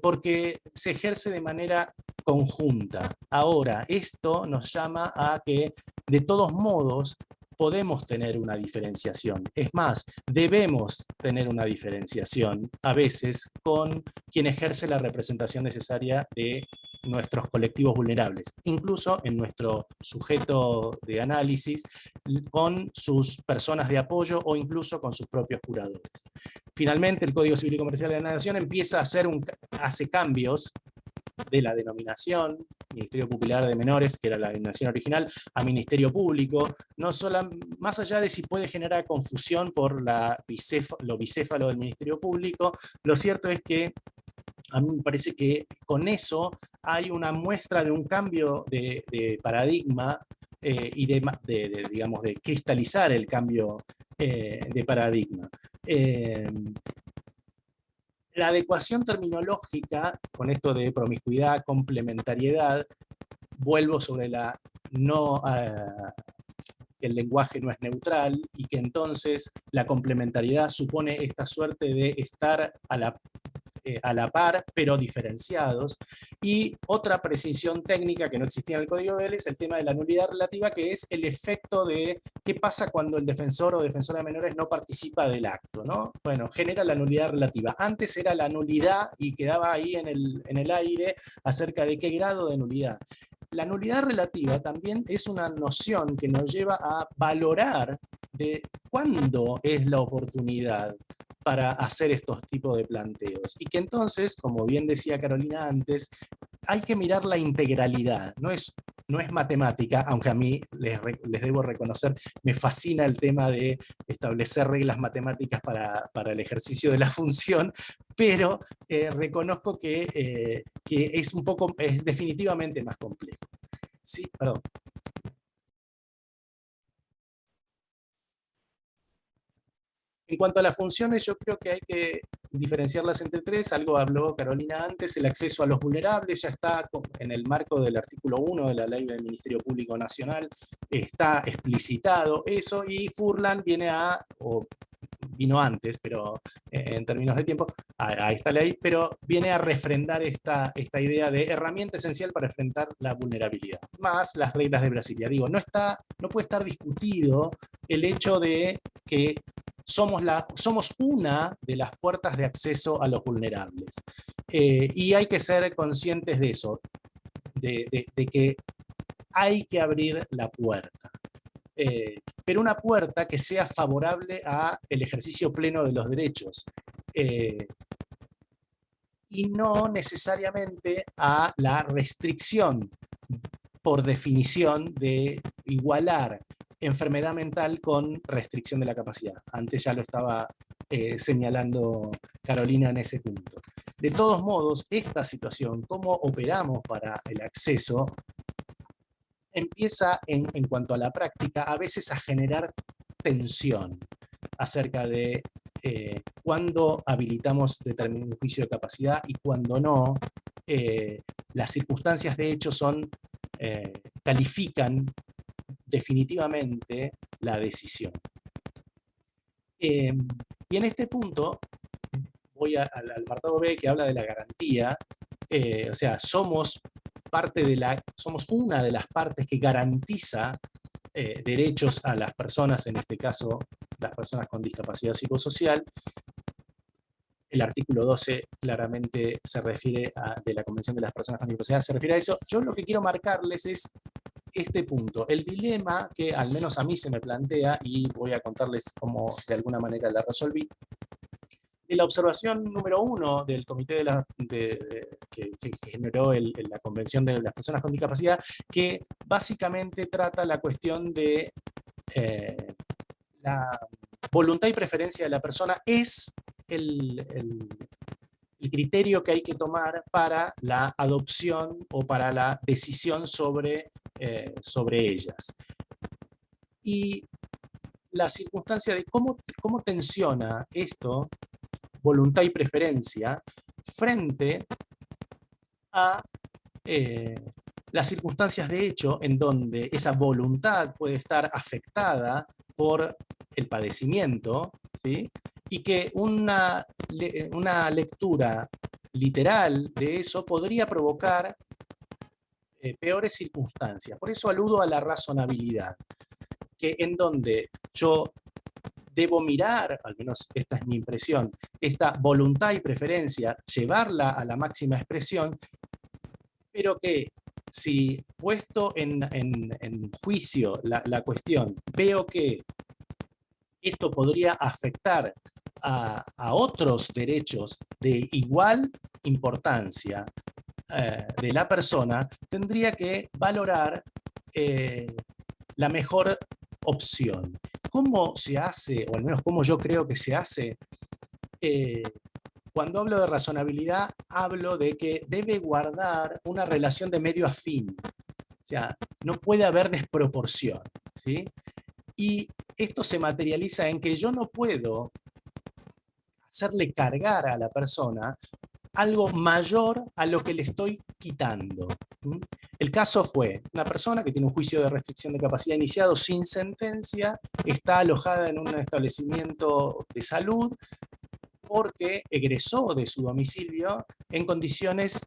porque se ejerce de manera conjunta. Ahora, esto nos llama a que, de todos modos, podemos tener una diferenciación. Es más, debemos tener una diferenciación, a veces, con quien ejerce la representación necesaria de nuestros colectivos vulnerables, incluso en nuestro sujeto de análisis, con sus personas de apoyo o incluso con sus propios curadores. Finalmente, el Código Civil y Comercial de la Nación empieza a hace cambios de la denominación, Ministerio Popular de Menores, que era la denominación original, a Ministerio Público, no solo, más allá de si puede generar confusión por lo bicéfalo del Ministerio Público, lo cierto es que a mí me parece que con eso hay una muestra de un cambio de paradigma y digamos, de cristalizar el cambio de paradigma. La adecuación terminológica, con esto de promiscuidad, complementariedad, vuelvo sobre la no... que el lenguaje no es neutral y que entonces la complementariedad supone esta suerte de estar a la par, pero diferenciados. Y otra precisión técnica que no existía en el Código Penal es el tema de la nulidad relativa, que es el efecto de qué pasa cuando el defensor o defensora de menores no participa del acto, ¿no? Bueno, genera la nulidad relativa. Antes era la nulidad y quedaba ahí en el aire acerca de qué grado de nulidad. La nulidad relativa también es una noción que nos lleva a valorar de cuándo es la oportunidad para hacer estos tipos de planteos. Y que entonces, como bien decía Carolina antes, hay que mirar la integralidad. No es matemática, aunque a mí les debo reconocer, me fascina el tema de establecer reglas matemáticas para el ejercicio de la función, pero reconozco que es definitivamente más complejo. Sí, perdón. En cuanto a las funciones, yo creo que hay que diferenciarlas entre tres. Algo habló Carolina antes: el acceso a los vulnerables ya está en el marco del artículo 1 de la Ley del Ministerio Público Nacional, está explicitado eso, y Furlan vino antes, pero en términos de tiempo, a esta ley, pero viene a refrendar esta idea de herramienta esencial para enfrentar la vulnerabilidad, más las reglas de Brasilia. Digo, no puede estar discutido el hecho de que somos una de las puertas de acceso a los vulnerables. Y hay que ser conscientes de eso, de que hay que abrir la puerta. Pero una puerta que sea favorable al ejercicio pleno de los derechos. Y no necesariamente a la restricción, por definición, de igualar enfermedad mental con restricción de la capacidad. Antes ya lo estaba señalando Carolina en ese punto. De todos modos, esta situación, cómo operamos para el acceso, empieza, en cuanto a la práctica, a veces a generar tensión acerca de cuándo habilitamos determinado juicio de capacidad y cuándo no. Las circunstancias de hecho califican definitivamente la decisión. Y en este punto voy al apartado B, que habla de la garantía. O sea, somos una de las partes que garantiza derechos a las personas, en este caso las personas con discapacidad psicosocial. El artículo 12 claramente se refiere de la Convención de las Personas con Discapacidad, se refiere a eso. Yo lo que quiero marcarles es este punto, el dilema que al menos a mí se me plantea, y voy a contarles cómo de alguna manera la resolví. De la observación número 1 del comité que generó la Convención de las Personas con Discapacidad, que básicamente trata la cuestión de la voluntad y preferencia de la persona, es el criterio que hay que tomar para la adopción o para la decisión sobre ellas. Y la circunstancia de cómo tensiona esto, voluntad y preferencia, frente a las circunstancias de hecho en donde esa voluntad puede estar afectada por el padecimiento, ¿sí? Y que una lectura literal de eso podría provocar peores circunstancias. Por eso aludo a la razonabilidad, que en donde yo debo mirar, al menos esta es mi impresión, esta voluntad y preferencia, llevarla a la máxima expresión, pero que si puesto en juicio la cuestión, veo que esto podría afectar a otros derechos de igual importancia, de la persona, tendría que valorar la mejor opción. ¿Cómo se hace, o al menos cómo yo creo que se hace? Cuando hablo de razonabilidad, hablo de que debe guardar una relación de medio a fin. O sea, no puede haber desproporción, ¿sí? Y esto se materializa en que yo no puedo hacerle cargar a la persona algo mayor a lo que le estoy quitando. El caso fue una persona que tiene un juicio de restricción de capacidad iniciado sin sentencia, está alojada en un establecimiento de salud porque egresó de su domicilio en condiciones,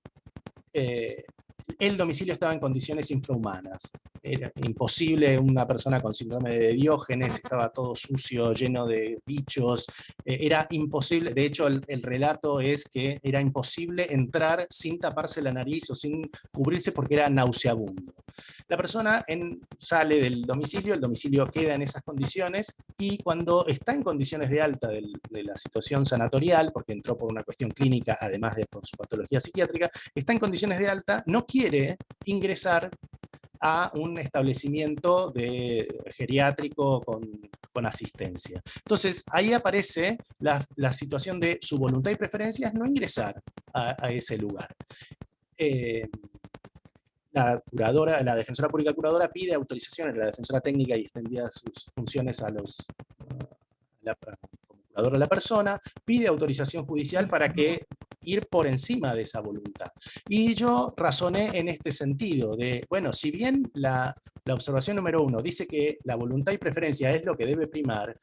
el domicilio estaba en condiciones infrahumanas. Era imposible, una persona con síndrome de Diógenes, estaba todo sucio, lleno de bichos, era imposible, de hecho el relato es que era imposible entrar sin taparse la nariz o sin cubrirse porque era nauseabundo. La persona sale del domicilio, el domicilio queda en esas condiciones, y cuando está en condiciones de alta de la situación sanatorial, porque entró por una cuestión clínica, además de por su patología psiquiátrica, está en condiciones de alta, no quiere ingresar a un establecimiento geriátrico con asistencia. Entonces, ahí aparece la situación de su voluntad y preferencia es no ingresar a ese lugar. La defensora pública curadora pide autorizaciones, la defensora técnica y extendía sus funciones como curadora de la persona, pide autorización judicial para ir por encima de esa voluntad. Y yo razoné en este sentido, de, bueno, si bien la observación número 1 dice que la voluntad y preferencia es lo que debe primar,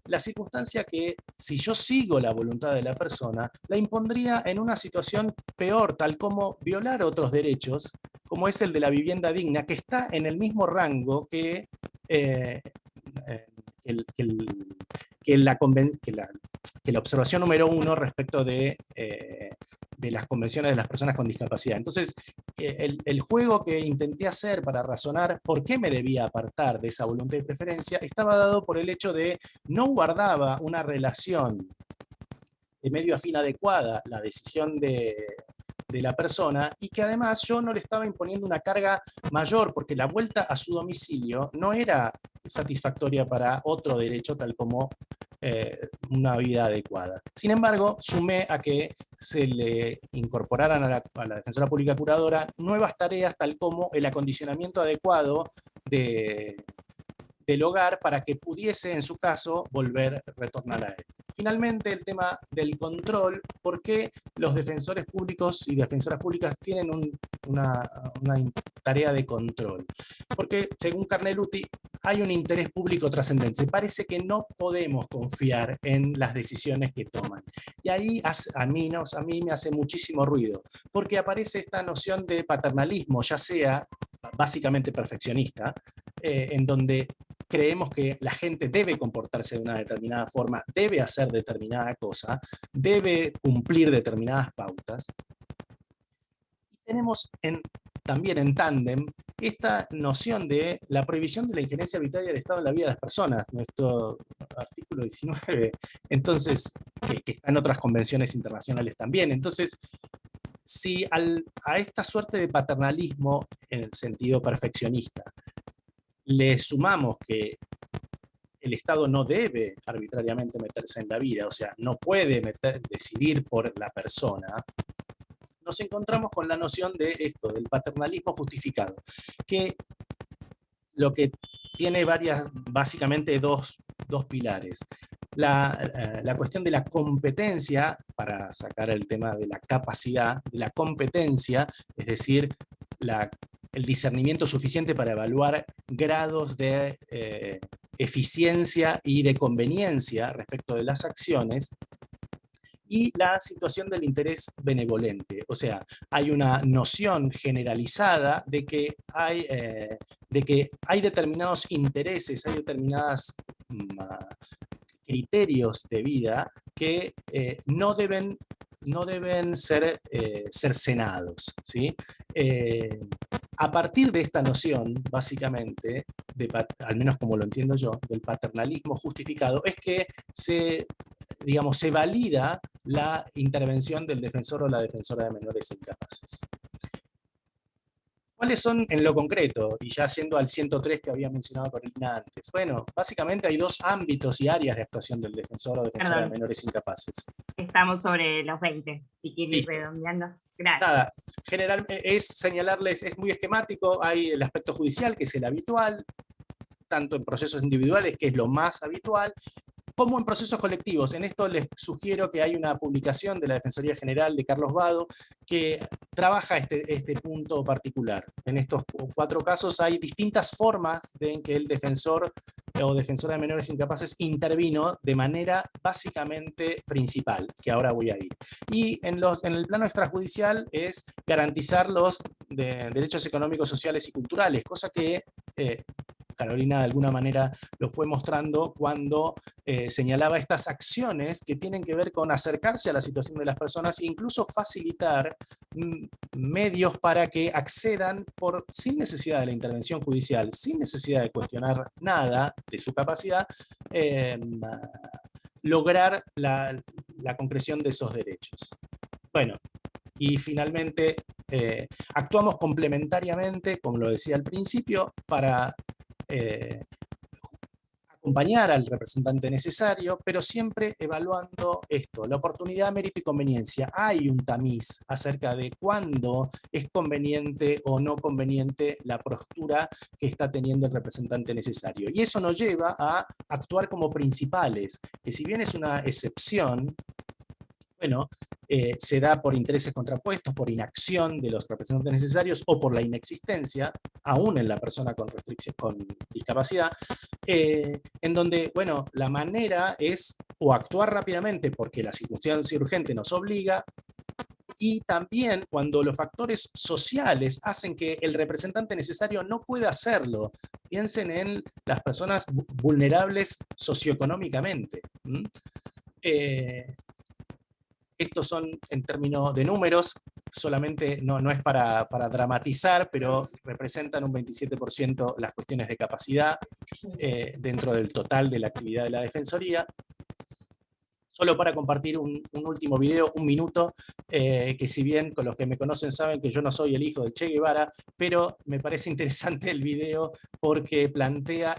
la circunstancia que si yo sigo la voluntad de la persona, la impondría en una situación peor, tal como violar otros derechos, como es el de la vivienda digna, que está en el mismo rango que la observación número 1 respecto de las convenciones de las personas con discapacidad. Entonces, el juego que intenté hacer para razonar por qué me debía apartar de esa voluntad y preferencia estaba dado por el hecho de no guardaba una relación de medio a fin adecuada la decisión de la persona, y que además yo no le estaba imponiendo una carga mayor, porque la vuelta a su domicilio no era satisfactoria para otro derecho, tal como una vida adecuada. Sin embargo, sumé a que se le incorporaran a la defensora pública curadora nuevas tareas, tal como el acondicionamiento adecuado del hogar para que pudiese, en su caso, retornar a él. Finalmente, el tema del control, ¿por qué los defensores públicos y defensoras públicas tienen una tarea de control? Porque, según Carneluti, hay un interés público trascendente. Parece que no podemos confiar en las decisiones que toman. Y ahí a mí me hace muchísimo ruido, porque aparece esta noción de paternalismo, ya sea básicamente perfeccionista, en donde creemos que la gente debe comportarse de una determinada forma, debe hacer determinada cosa, debe cumplir determinadas pautas. Y tenemos también en tándem esta noción de la prohibición de la injerencia arbitraria del Estado en la vida de las personas, nuestro artículo 19, entonces, que está en otras convenciones internacionales también. Entonces, si a esta suerte de paternalismo, en el sentido perfeccionista, le sumamos que el Estado no debe arbitrariamente meterse en la vida, o sea, no puede decidir por la persona, nos encontramos con la noción de esto, del paternalismo justificado, que lo que tiene básicamente dos pilares. La cuestión de la competencia, para sacar el tema de la capacidad, de la competencia, es decir, el discernimiento suficiente para evaluar grados de eficiencia y de conveniencia respecto de las acciones, y la situación del interés benevolente. O sea, hay una noción generalizada de que hay determinados intereses, hay determinados criterios de vida que no deben ser cercenados, ¿sí? A partir de esta noción, básicamente, al menos como lo entiendo yo, del paternalismo justificado, es que se valida la intervención del defensor o la defensora de menores incapaces. ¿Cuáles son en lo concreto? Y ya yendo al 103 que había mencionado Carolina antes. Bueno, básicamente hay dos ámbitos y áreas de actuación del defensor o defensora de Perdón, menores incapaces. estamos sobre los 20, si quiere ir Listo. redondeando. Gracias. Nada, general, es señalarles, es muy esquemático, hay el aspecto judicial, que es el habitual, tanto en procesos individuales, que es lo más habitual, como en procesos colectivos. En esto les sugiero que hay una publicación de la Defensoría General de Carlos Vado que trabaja este punto particular. En estos 4 casos hay distintas formas en que el defensor o defensora de menores incapaces intervino de manera básicamente principal, que ahora voy a ir. Y en el plano extrajudicial es garantizar los derechos económicos, sociales y culturales, cosa que Carolina de alguna manera lo fue mostrando cuando señalaba estas acciones que tienen que ver con acercarse a la situación de las personas e incluso facilitar medios para que accedan sin necesidad de la intervención judicial, sin necesidad de cuestionar nada de su capacidad, lograr la concreción de esos derechos. Bueno, y finalmente actuamos complementariamente, como lo decía al principio, para acompañar al representante necesario, pero siempre evaluando esto, la oportunidad, mérito y conveniencia. Hay un tamiz acerca de cuándo es conveniente o no conveniente la postura que está teniendo el representante necesario. Y eso nos lleva a actuar como principales, que si bien es una excepción, bueno, se da por intereses contrapuestos, por inacción de los representantes necesarios o por la inexistencia, aún en la persona con restricción, con discapacidad, en donde, bueno, la manera es o actuar rápidamente porque la circunstancia urgente nos obliga, y también cuando los factores sociales hacen que el representante necesario no pueda hacerlo. Piensen en las personas vulnerables socioeconómicamente. Estos son en términos de números, solamente no es para dramatizar, pero representan un 27% las cuestiones de capacidad dentro del total de la actividad de la Defensoría. Solo para compartir un último video, 1 minuto, que si bien con los que me conocen saben que yo no soy el hijo de Che Guevara, pero me parece interesante el video porque plantea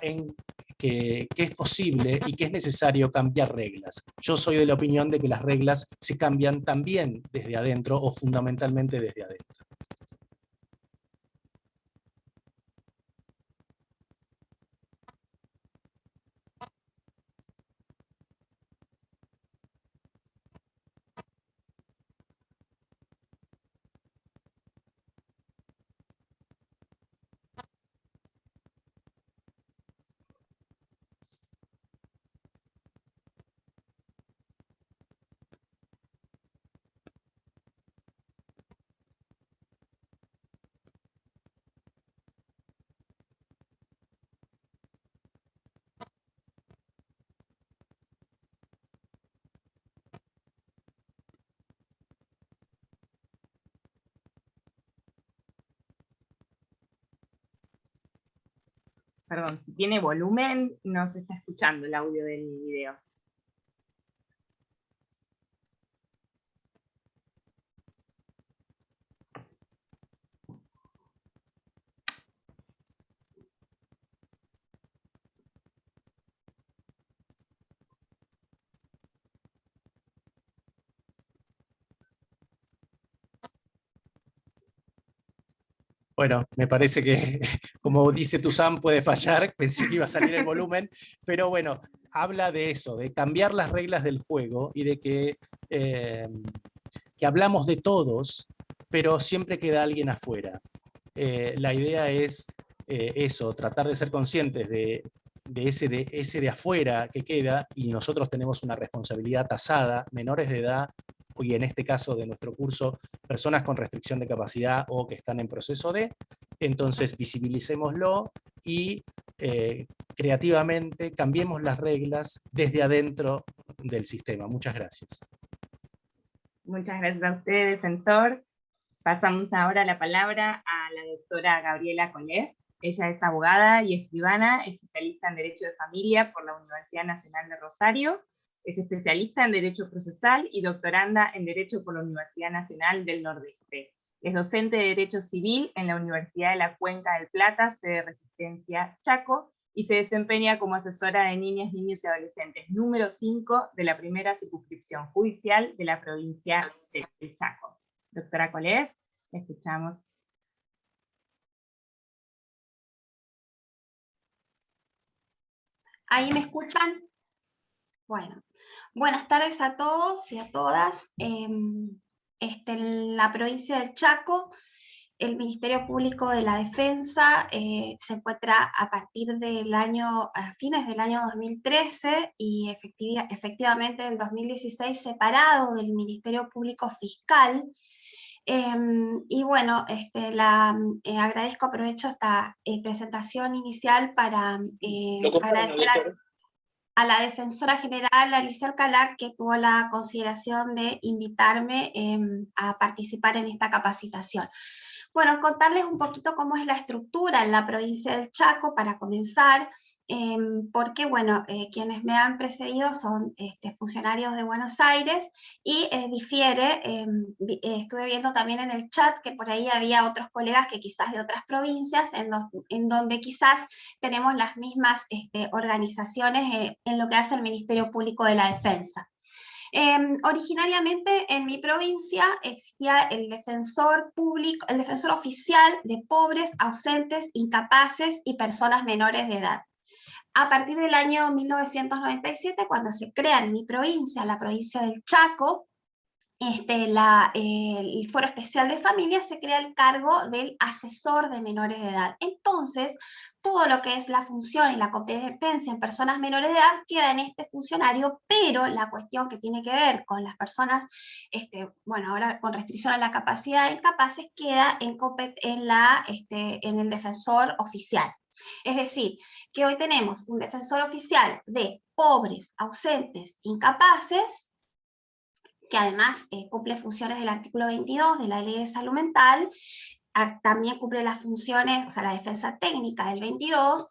que es posible y que es necesario cambiar reglas. Yo soy de la opinión de que las reglas se cambian también desde adentro o fundamentalmente desde adentro. Perdón, si tiene volumen, no se está escuchando el audio del video. Bueno, me parece que, como dice Tuzán, puede fallar, pensé que iba a salir el volumen, pero bueno, habla de eso, de cambiar las reglas del juego y de que hablamos de todos, pero siempre queda alguien afuera. La idea es eso, tratar de ser conscientes de ese de afuera que queda, y nosotros tenemos una responsabilidad tasada, menores de edad, y en este caso de nuestro curso, personas con restricción de capacidad o que están en proceso de, entonces visibilicémoslo y creativamente cambiemos las reglas desde adentro del sistema. Muchas gracias. Muchas gracias a usted, defensor. Pasamos ahora la palabra a la doctora Gabriela Collet. Ella es abogada y escribana, especialista en Derecho de Familia por la Universidad Nacional de Rosario. Es especialista en Derecho Procesal y doctoranda en Derecho por la Universidad Nacional del Nordeste. Es docente de Derecho Civil en la Universidad de la Cuenca del Plata, sede Resistencia Chaco, y se desempeña como asesora de niñas, niños y adolescentes número 5 de la primera circunscripción judicial de la provincia del Chaco. Doctora Colet, la escuchamos. ¿Ahí me escuchan? Bueno, buenas tardes a todos y a todas. En la provincia del Chaco, el Ministerio Público de la Defensa se encuentra a partir del año, a fines del año 2013 y efectivamente en 2016 separado del Ministerio Público Fiscal. Y bueno, agradezco, aprovecho esta presentación inicial para agradecer a la Defensora General, Alicia Alcalá, que tuvo la consideración de invitarme a participar en esta capacitación. Bueno, contarles un poquito cómo es la estructura en la provincia del Chaco para comenzar, porque bueno, quienes me han precedido son funcionarios de Buenos Aires y difiere, estuve viendo también en el chat que por ahí había otros colegas que quizás de otras provincias, en donde quizás tenemos las mismas organizaciones en lo que hace el Ministerio Público de la Defensa. Originariamente en mi provincia existía el defensor público, el defensor oficial de pobres, ausentes, incapaces y personas menores de edad. A partir del año 1997, cuando se crea en mi provincia, la provincia del Chaco, el Foro Especial de Familia, se crea el cargo del asesor de menores de edad. Entonces, todo lo que es la función y la competencia en personas menores de edad queda en este funcionario, pero la cuestión que tiene que ver con las personas, bueno, ahora con restricción a la capacidad de incapaces, queda en el defensor oficial. Es decir, que hoy tenemos un defensor oficial de pobres, ausentes, incapaces, que además cumple funciones del artículo 22 de la Ley de Salud Mental, también cumple las funciones, o sea, la defensa técnica del 22,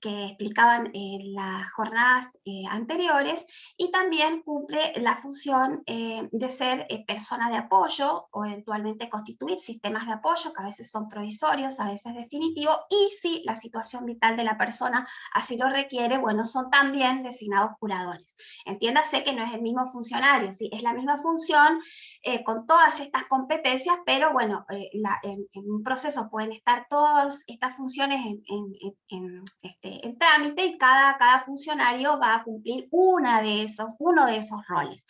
que explicaban en las jornadas anteriores, y también cumple la función de ser persona de apoyo, o eventualmente constituir sistemas de apoyo, que a veces son provisorios, a veces definitivos, y si la situación vital de la persona así lo requiere, bueno, son también designados curadores. Entiéndase que no es el mismo funcionario, ¿sí? Es la misma función con todas estas competencias, pero bueno, en un proceso pueden estar todas estas funciones en trámite, y cada funcionario va a cumplir uno de esos roles.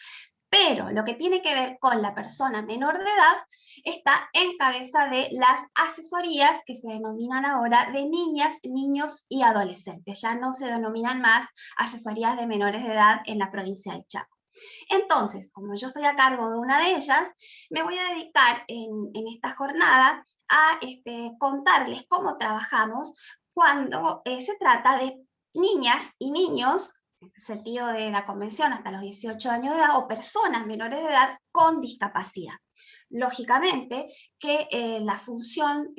Pero lo que tiene que ver con la persona menor de edad está en cabeza de las asesorías que se denominan ahora de niñas, niños y adolescentes. Ya no se denominan más asesorías de menores de edad en la provincia del Chaco. Entonces, como yo estoy a cargo de una de ellas, me voy a dedicar en esta jornada a contarles cómo trabajamos cuando se trata de niñas y niños, en el sentido de la convención hasta los 18 años de edad, o personas menores de edad con discapacidad. Lógicamente que la función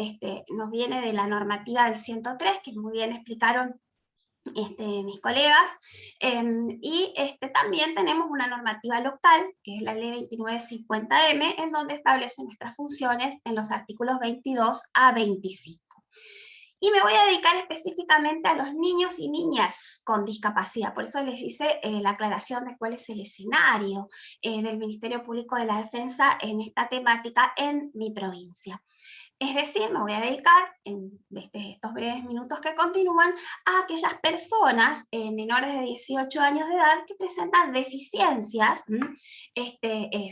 nos viene de la normativa del 103, que muy bien explicaron mis colegas, y también tenemos una normativa local, que es la ley 2950M, en donde establece nuestras funciones en los artículos 22 a 25. Y me voy a dedicar específicamente a los niños y niñas con discapacidad, por eso les hice la aclaración de cuál es el escenario del Ministerio Público de la Defensa en esta temática en mi provincia. Es decir, me voy a dedicar en estos breves minutos que continúan a aquellas personas menores de 18 años de edad que presentan deficiencias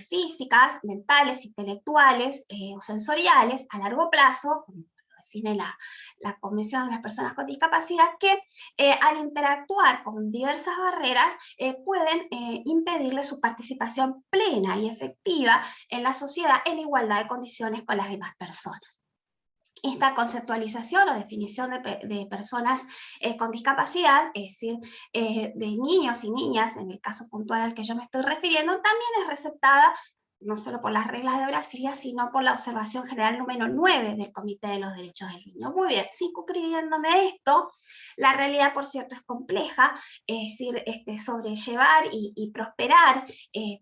físicas, mentales, intelectuales o sensoriales a largo plazo, como lo define la Convención de las Personas con Discapacidad, que al interactuar con diversas barreras pueden impedirle su participación plena y efectiva en la sociedad en igualdad de condiciones con las demás personas. Esta conceptualización o definición de personas con discapacidad, es decir, de niños y niñas, en el caso puntual al que yo me estoy refiriendo, también es receptada no solo por las reglas de Brasilia, sino por la observación general número 9 del Comité de los Derechos del Niño. Muy bien, circunscribiéndome esto, la realidad, por cierto, es compleja, es decir, sobrellevar y prosperar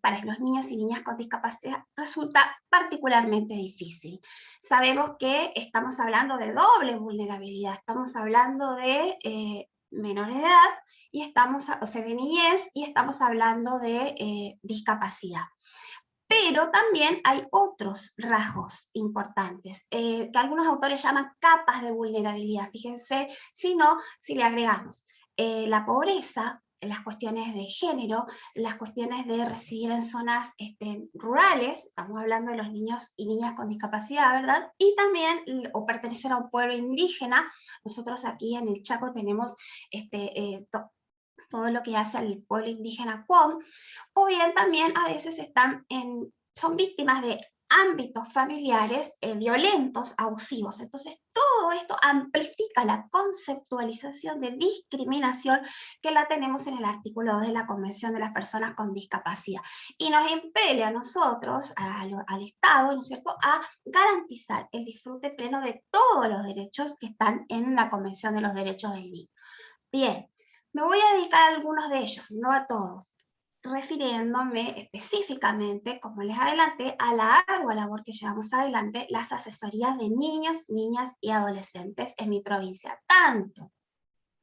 para los niños y niñas con discapacidad resulta particularmente difícil. Sabemos que estamos hablando de doble vulnerabilidad, estamos hablando de menores de edad, y de niñez, y estamos hablando de discapacidad. Pero también hay otros rasgos importantes, que algunos autores llaman capas de vulnerabilidad. Fíjense, si le agregamos la pobreza, las cuestiones de género, las cuestiones de residir en zonas rurales, estamos hablando de los niños y niñas con discapacidad, ¿verdad? Y también, o pertenecer a un pueblo indígena. Nosotros aquí en el Chaco tenemos todo lo que hace al pueblo indígena Cuom, o bien también a veces son víctimas de ámbitos familiares violentos, abusivos. Entonces todo esto amplifica la conceptualización de discriminación que la tenemos en el artículo 2 de la Convención de las Personas con Discapacidad, y nos impele a nosotros, al Estado, ¿no es cierto?, a garantizar el disfrute pleno de todos los derechos que están en la Convención de los Derechos del Niño. Bien, me voy a dedicar a algunos de ellos, no a todos, refiriéndome específicamente, como les adelanté, a la ardua labor que llevamos adelante, las asesorías de niños, niñas y adolescentes en mi provincia, tanto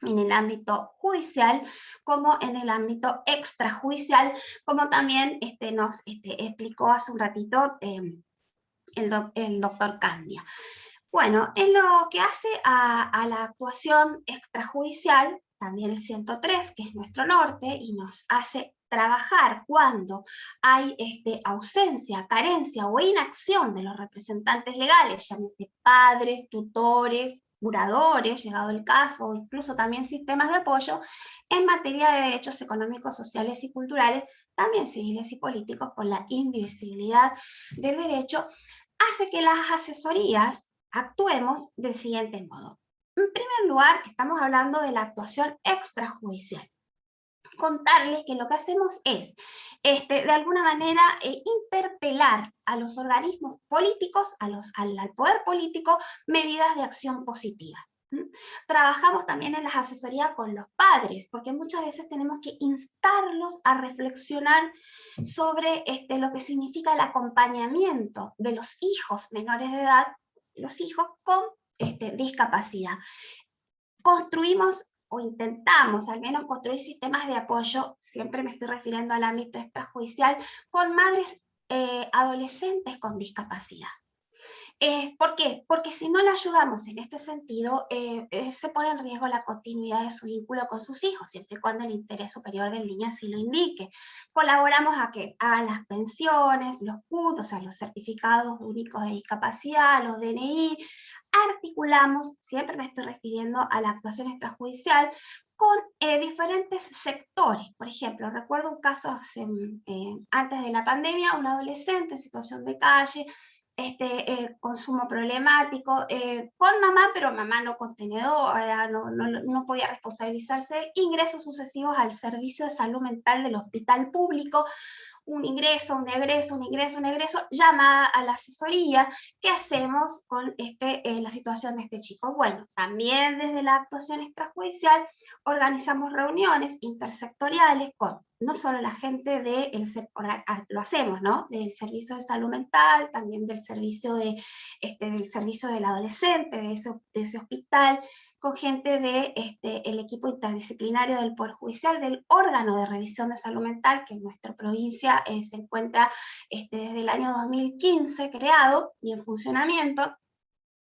en el ámbito judicial como en el ámbito extrajudicial, como también nos explicó hace un ratito el doctor Candia. Bueno, en lo que hace a la actuación extrajudicial, también el 103, que es nuestro norte, y nos hace trabajar cuando hay ausencia, carencia o inacción de los representantes legales, llámese padres, tutores, curadores, llegado el caso, o incluso también sistemas de apoyo, en materia de derechos económicos, sociales y culturales, también civiles y políticos, por la indivisibilidad del derecho, hace que las asesorías actuemos del siguiente modo. En primer lugar, estamos hablando de la actuación extrajudicial. Contarles que lo que hacemos es, de alguna manera, interpelar a los organismos políticos, al poder político, medidas de acción positiva. Trabajamos también en las asesorías con los padres, porque muchas veces tenemos que instarlos a reflexionar sobre lo que significa el acompañamiento de los hijos menores de edad, los hijos con discapacidad. Construimos o intentamos al menos construir sistemas de apoyo, siempre me estoy refiriendo al ámbito extrajudicial, con madres adolescentes con discapacidad. ¿Por qué? Porque si no la ayudamos en este sentido, se pone en riesgo la continuidad de su vínculo con sus hijos, siempre y cuando el interés superior del niño así lo indique. Colaboramos a que hagan las pensiones, los CUT, o sea, los certificados únicos de discapacidad, los DNI, articulamos, siempre me estoy refiriendo a la actuación extrajudicial, con diferentes sectores. Por ejemplo, recuerdo un caso antes de la pandemia, un adolescente en situación de calle, consumo problemático, con mamá, pero mamá no contenedora, no podía responsabilizarse, ingresos sucesivos al servicio de salud mental del hospital público, un ingreso, un egreso, un ingreso, un egreso, llamada a la asesoría. ¿Qué hacemos con la situación de este chico? Bueno, también desde la actuación extrajudicial organizamos reuniones intersectoriales con no solo la gente lo hacemos, ¿no?, del servicio de salud mental, también del servicio del servicio del adolescente, de ese hospital, con gente el equipo interdisciplinario del Poder Judicial, del órgano de revisión de salud mental, que en nuestra provincia se encuentra desde el año 2015 creado y en funcionamiento.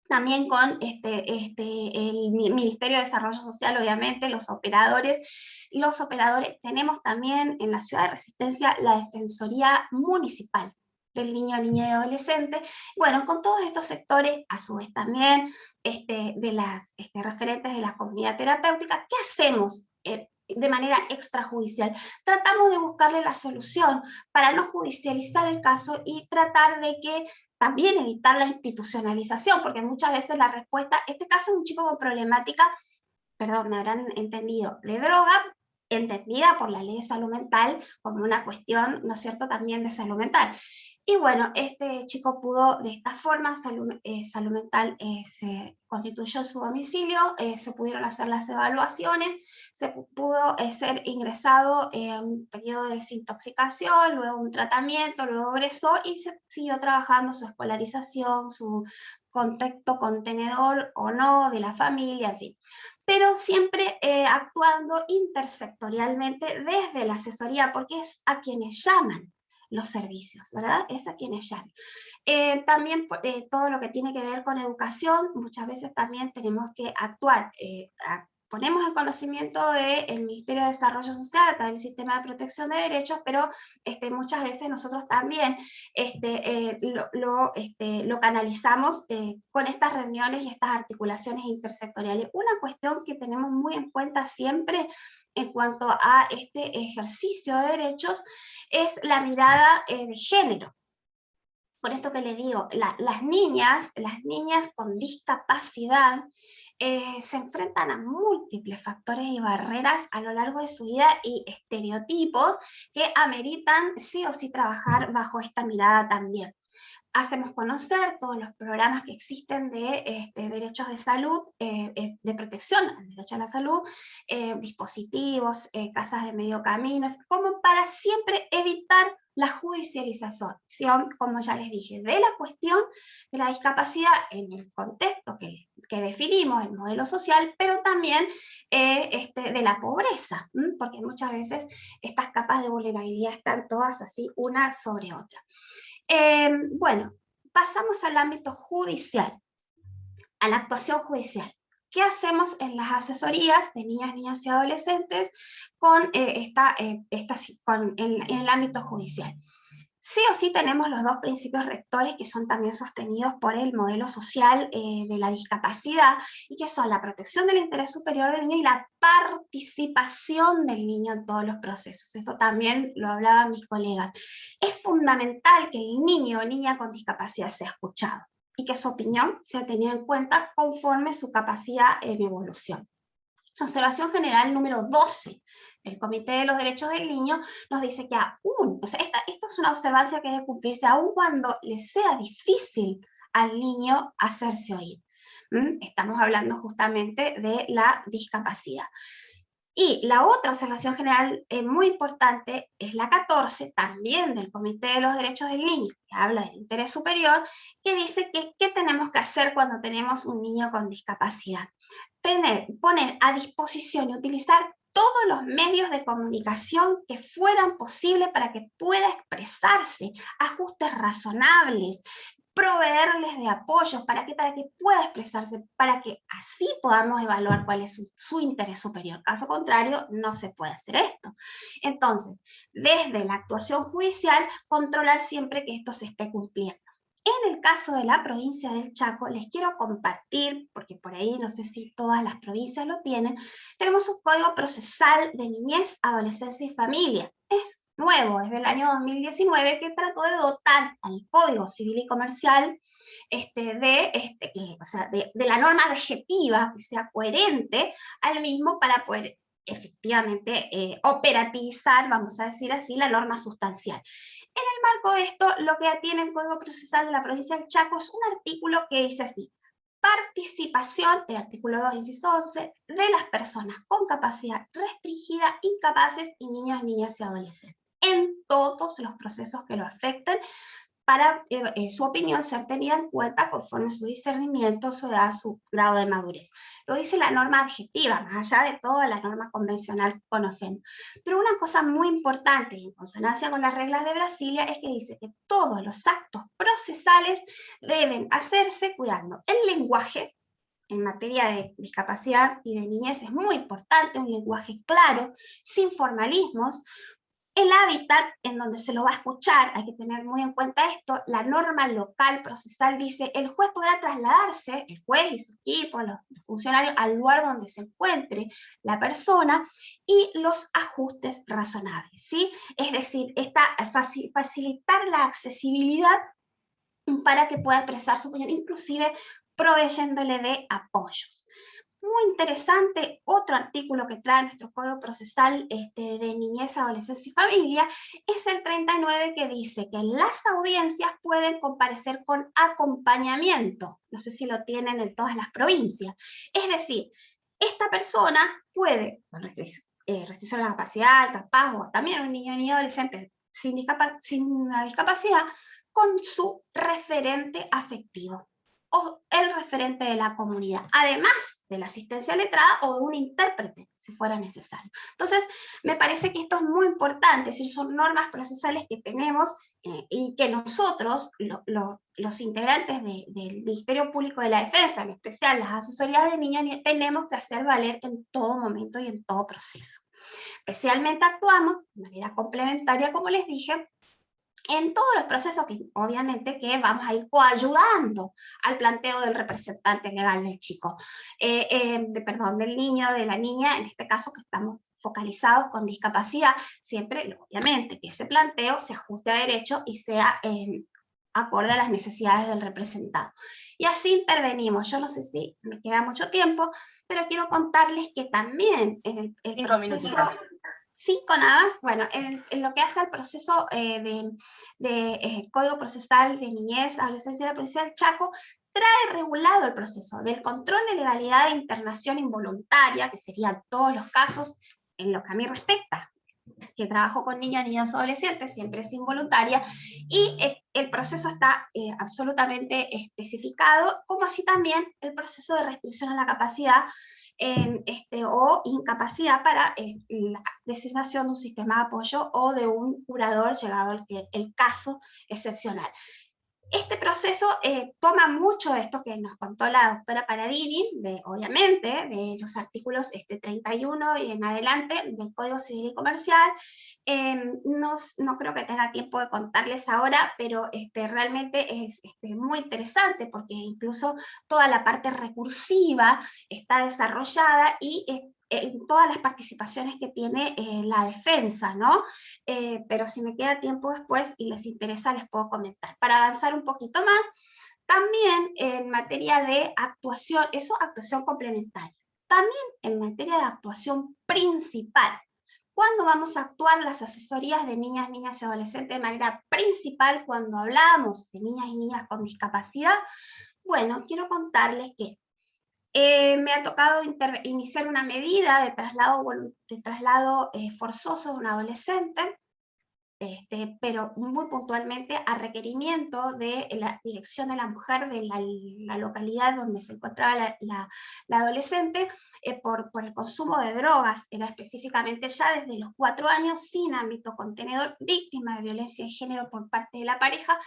También con el Ministerio de Desarrollo Social, obviamente, los operadores. Tenemos también en la Ciudad de Resistencia la Defensoría Municipal del Niño, Niña y Adolescente. Bueno, con todos estos sectores, a su vez también de las referentes de la comunidad terapéutica, ¿qué hacemos de manera extrajudicial? Tratamos de buscarle la solución para no judicializar el caso y tratar de que también evitar la institucionalización, porque muchas veces la respuesta, este caso es un chico con problemática, perdón, me habrán entendido, de droga, entendida por la ley de salud mental como una cuestión, ¿no es cierto?, también de salud mental. Y bueno, este chico pudo, de esta forma, Salud Mental se constituyó su domicilio, se pudieron hacer las evaluaciones, se pudo ser ingresado en un periodo de desintoxicación, luego un tratamiento, luego egresó y se siguió trabajando su escolarización, su contexto contenedor o no de la familia, en fin. Pero siempre actuando intersectorialmente desde la asesoría, porque es a quienes llaman los servicios, ¿verdad? Es a quienes llaman. También todo lo que tiene que ver con educación, muchas veces también tenemos que actuar, ponemos en conocimiento del Ministerio de Desarrollo Social a través del Sistema de Protección de Derechos, pero muchas veces nosotros también lo canalizamos con estas reuniones y estas articulaciones intersectoriales. Una cuestión que tenemos muy en cuenta siempre en cuanto a este ejercicio de derechos es la mirada de género. Por esto que les digo, las niñas con discapacidad se enfrentan a múltiples factores y barreras a lo largo de su vida y estereotipos que ameritan sí o sí trabajar bajo esta mirada también. Hacemos conocer todos los programas que existen de derechos de salud, de protección al derecho a la salud, dispositivos, casas de medio camino, como para siempre evitar la judicialización, como ya les dije, de la cuestión de la discapacidad en el contexto que definimos, el modelo social, pero también de la pobreza, porque muchas veces estas capas de vulnerabilidad están todas así, una sobre otra. Bueno, pasamos al ámbito judicial, a la actuación judicial. ¿Qué hacemos en las asesorías de niñas, niñas y adolescentes en el ámbito judicial? Sí o sí tenemos los dos principios rectores que son también sostenidos por el modelo social de la discapacidad y que son la protección del interés superior del niño y la participación del niño en todos los procesos. Esto también lo hablaban mis colegas. Es fundamental que el niño o niña con discapacidad sea escuchado y que su opinión sea tenida en cuenta conforme su capacidad en evolución. La observación general número 12 del Comité de los Derechos del Niño nos dice que esto es una observancia que debe cumplirse aun cuando le sea difícil al niño hacerse oír. Estamos hablando justamente de la discapacidad. Y la otra observación general muy importante es la 14, también del Comité de los Derechos del Niño, que habla del interés superior, que dice que ¿qué tenemos que hacer cuando tenemos un niño con discapacidad? Poner a disposición y utilizar todos los medios de comunicación que fueran posibles para que pueda expresarse, ajustes razonables, proveerles de apoyos para que pueda expresarse, para que así podamos evaluar cuál es su interés superior. Caso contrario, no se puede hacer esto. Entonces, desde la actuación judicial, controlar siempre que esto se esté cumpliendo. En el caso de la provincia del Chaco, les quiero compartir, porque por ahí no sé si todas las provincias lo tienen, tenemos un Código Procesal de Niñez, Adolescencia y Familia. Es nuevo, es del año 2019, que trató de dotar al Código Civil y Comercial de la norma adjetiva, que sea coherente al mismo para poder efectivamente operativizar, vamos a decir así, la norma sustancial. En el marco de esto, lo que tiene el Código Procesal de la provincia del Chaco es un artículo que dice así: participación, el artículo 2, inciso 11, de las personas con capacidad restringida, incapaces y niños, niñas y adolescentes en todos los procesos que lo afecten, para su opinión ser tenida en cuenta conforme su discernimiento, su edad, su grado de madurez. Lo dice la norma adjetiva, más allá de toda la norma convencional que conocemos. Pero una cosa muy importante, en consonancia con las reglas de Brasilia, es que dice que todos los actos procesales deben hacerse cuidando el lenguaje. En materia de discapacidad y de niñez es muy importante un lenguaje claro, sin formalismos. El hábitat en donde se lo va a escuchar, hay que tener muy en cuenta esto, la norma local procesal dice, el juez podrá trasladarse, el juez y su equipo, los funcionarios, al lugar donde se encuentre la persona y los ajustes razonables, ¿sí? Es decir, facilitar la accesibilidad para que pueda expresar su opinión, inclusive proveyéndole de apoyos. Muy interesante, otro artículo que trae nuestro Código Procesal de Niñez, Adolescencia y Familia, es el 39, que dice que las audiencias pueden comparecer con acompañamiento. No sé si lo tienen en todas las provincias. Es decir, esta persona puede, con restricción a la capacidad, capaz, o también un niño o niña adolescente sin una discapacidad, con su referente afectivo o el referente de la comunidad, además de la asistencia letrada o de un intérprete, si fuera necesario. Entonces, me parece que esto es muy importante, es decir, son normas procesales que tenemos y que nosotros, los integrantes del Ministerio Público de la Defensa, en especial las asesorías de niños, tenemos que hacer valer en todo momento y en todo proceso. Especialmente actuamos de manera complementaria, como les dije, en todos los procesos que obviamente que vamos a ir coayudando al planteo del representante legal del chico, del niño, de la niña, en este caso que estamos focalizados con discapacidad, siempre obviamente que ese planteo se ajuste a derecho y sea acorde a las necesidades del representado. Y así intervenimos. Yo no sé si me queda mucho tiempo, pero quiero contarles que también en el proceso... 5 nada más, bueno, en lo que hace al proceso Código Procesal de Niñez, Adolescencia y la Policía del Chaco, trae regulado el proceso del control de legalidad de internación involuntaria, que serían todos los casos en lo que a mí respecta, que trabajo con niños y niñas adolescentes, siempre es involuntaria, y el proceso está absolutamente especificado, como así también el proceso de restricción a la capacidad o incapacidad para la designación de un sistema de apoyo o de un curador llegado el caso excepcional. Este proceso toma mucho de esto que nos contó la doctora Paradini, obviamente, de los artículos 31 y en adelante del Código Civil y Comercial. No creo que tenga tiempo de contarles ahora, pero realmente es muy interesante porque incluso toda la parte recursiva está desarrollada y en todas las participaciones que tiene la defensa, ¿no? Pero si me queda tiempo después y les interesa, les puedo comentar. Para avanzar un poquito más, también en materia de actuación, eso actuación complementaria, también en materia de actuación principal. ¿Cuándo vamos a actuar las asesorías de niñas y adolescentes de manera principal cuando hablamos de niñas y niñas con discapacidad? Bueno, quiero contarles que me ha tocado iniciar una medida de traslado forzoso de un adolescente, pero muy puntualmente a requerimiento de la Dirección de la Mujer de la localidad donde se encontraba la adolescente, por el consumo de drogas, era específicamente ya desde los 4 años, sin ámbito contenedor, víctima de violencia de género por parte de la pareja.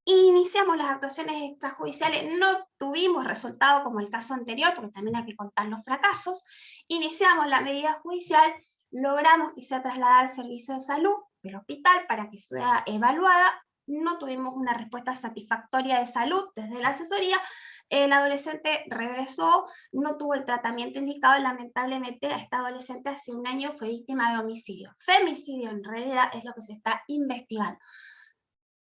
Iniciamos las actuaciones extrajudiciales, no tuvimos resultado como el caso anterior, porque también hay que contar los fracasos. Iniciamos la medida judicial, logramos que sea trasladada al servicio de salud del hospital para que sea evaluada, no tuvimos una respuesta satisfactoria de salud desde la asesoría, el adolescente regresó, no tuvo el tratamiento indicado y lamentablemente esta adolescente hace 1 año fue víctima de homicidio. Femicidio en realidad es lo que se está investigando.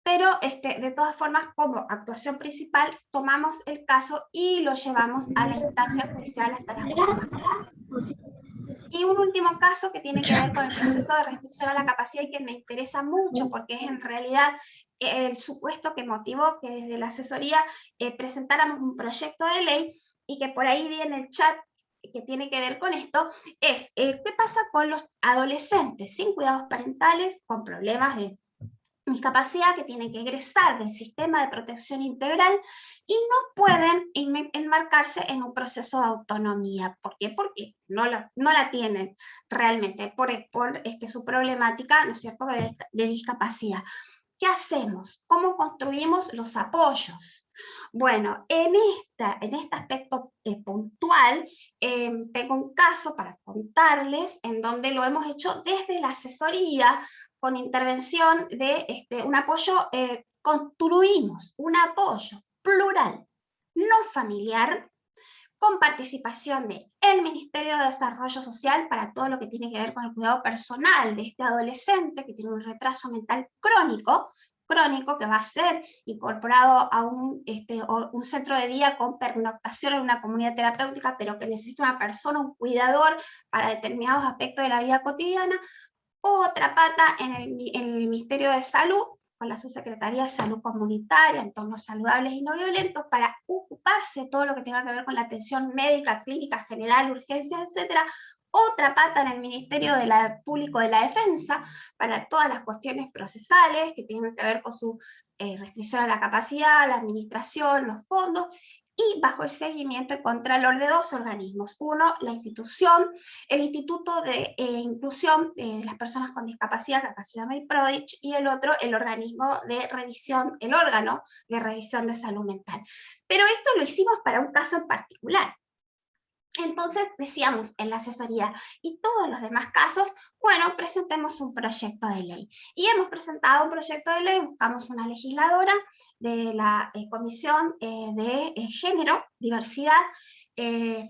Pero de todas formas, como actuación principal, tomamos el caso y lo llevamos a la instancia judicial hasta las últimas consecuencias. Y un último caso que tiene que ver con el proceso de restricción a la capacidad y que me interesa mucho porque es en realidad el supuesto que motivó que desde la asesoría presentáramos un proyecto de ley y que por ahí vi en el chat que tiene que ver con esto, es ¿qué pasa con los adolescentes sin cuidados parentales, con problemas de discapacidad, que tienen que egresar del sistema de protección integral y no pueden enmarcarse en un proceso de autonomía? ¿Por qué? Porque no la tienen realmente por su problemática, ¿no es cierto?, de discapacidad. ¿Qué hacemos? ¿Cómo construimos los apoyos? Bueno, en este aspecto puntual, tengo un caso para contarles en donde lo hemos hecho desde la asesoría con intervención de un apoyo, construimos un apoyo plural, no familiar, con participación del Ministerio de Desarrollo Social para todo lo que tiene que ver con el cuidado personal de este adolescente que tiene un retraso mental crónico, crónico que va a ser incorporado a un centro de día con pernoctación en una comunidad terapéutica, pero que necesita una persona, un cuidador para determinados aspectos de la vida cotidiana. Otra pata en el Ministerio de Salud, con la Subsecretaría de Salud Comunitaria, entornos saludables y no violentos, para ocuparse de todo lo que tenga que ver con la atención médica, clínica, general, urgencias, etc. Otra pata en el Ministerio Público de la Defensa, para todas las cuestiones procesales que tienen que ver con su restricción a la capacidad, la administración, los fondos, y bajo el seguimiento y contralor de dos organismos. Uno, la institución, el Instituto de Inclusión de las Personas con Discapacidad, que acá se llama IPRODICH, y el otro, el organismo de revisión, el órgano de revisión de salud mental. Pero esto lo hicimos para un caso en particular. Entonces decíamos en la asesoría, y todos los demás casos, bueno, presentemos un proyecto de ley. Y hemos presentado un proyecto de ley, buscamos una legisladora de la Comisión de Género, Diversidad,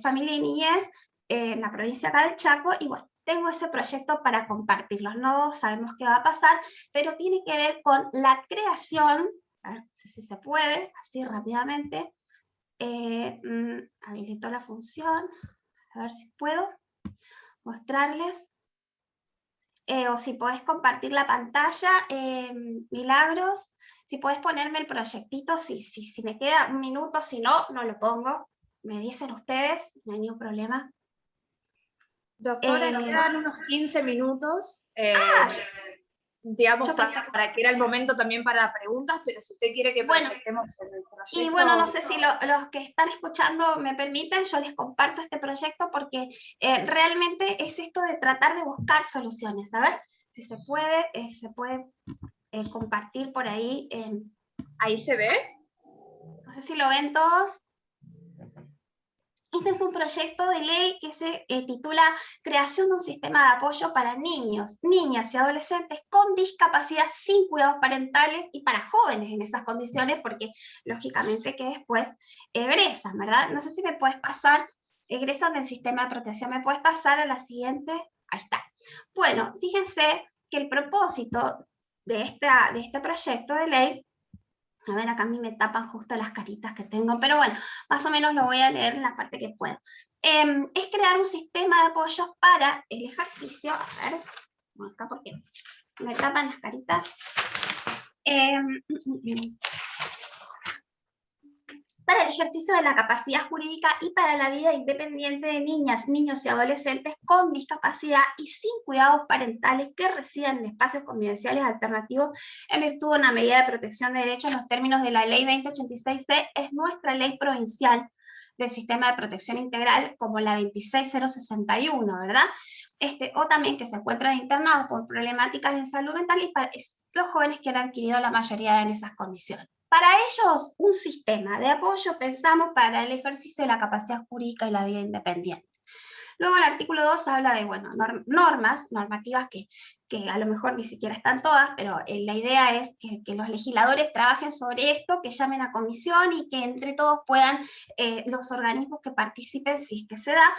Familia y Niñez en la provincia acá del Chaco, y bueno, tengo ese proyecto para compartirlo. No sabemos qué va a pasar, pero tiene que ver con la creación, a ver si se puede, así rápidamente, habilito la función, a ver si puedo mostrarles, o si podés compartir la pantalla, Milagros, si podés ponerme el proyectito, si me queda un minuto, si no, no lo pongo, me dicen ustedes, no hay ningún problema. Doctora, nos quedan unos 15 minutos. Digamos, Yo pensé para que era el momento también para preguntas, pero si usted quiere que proyectemos el proyecto... Y bueno, no sé si los que están escuchando me permiten, yo les comparto este proyecto porque realmente es esto de tratar de buscar soluciones. A ver si se puede compartir por ahí. ¿Ahí se ve? No sé si lo ven todos. Este es un proyecto de ley que se titula Creación de un sistema de apoyo para niños, niñas y adolescentes con discapacidad sin cuidados parentales y para jóvenes en esas condiciones, porque lógicamente que después egresan, ¿verdad? No sé si me puedes pasar, egresan del sistema de protección, ¿me puedes pasar a la siguiente? Ahí está. Bueno, fíjense que el propósito de este proyecto de ley, a ver, acá a mí me tapan justo las caritas que tengo, pero bueno, más o menos lo voy a leer en la parte que puedo. Es crear un sistema de apoyo para el ejercicio, a ver, acá porque me tapan las caritas. Para el ejercicio de la capacidad jurídica y para la vida independiente de niñas, niños y adolescentes con discapacidad y sin cuidados parentales que residen en espacios convivenciales alternativos en virtud de una medida de protección de derechos en los términos de la Ley 2086C, es nuestra ley provincial del sistema de protección integral, como la 26061, ¿verdad? O también que se encuentran internados por problemáticas de salud mental y para los jóvenes que han adquirido la mayoría en esas condiciones. Para ellos, un sistema de apoyo pensamos para el ejercicio de la capacidad jurídica y la vida independiente. Luego el artículo 2 habla de, bueno, normativas que a lo mejor ni siquiera están todas, pero la idea es que los legisladores trabajen sobre esto, que llamen a comisión y que entre todos puedan, los organismos que participen, si es que se da,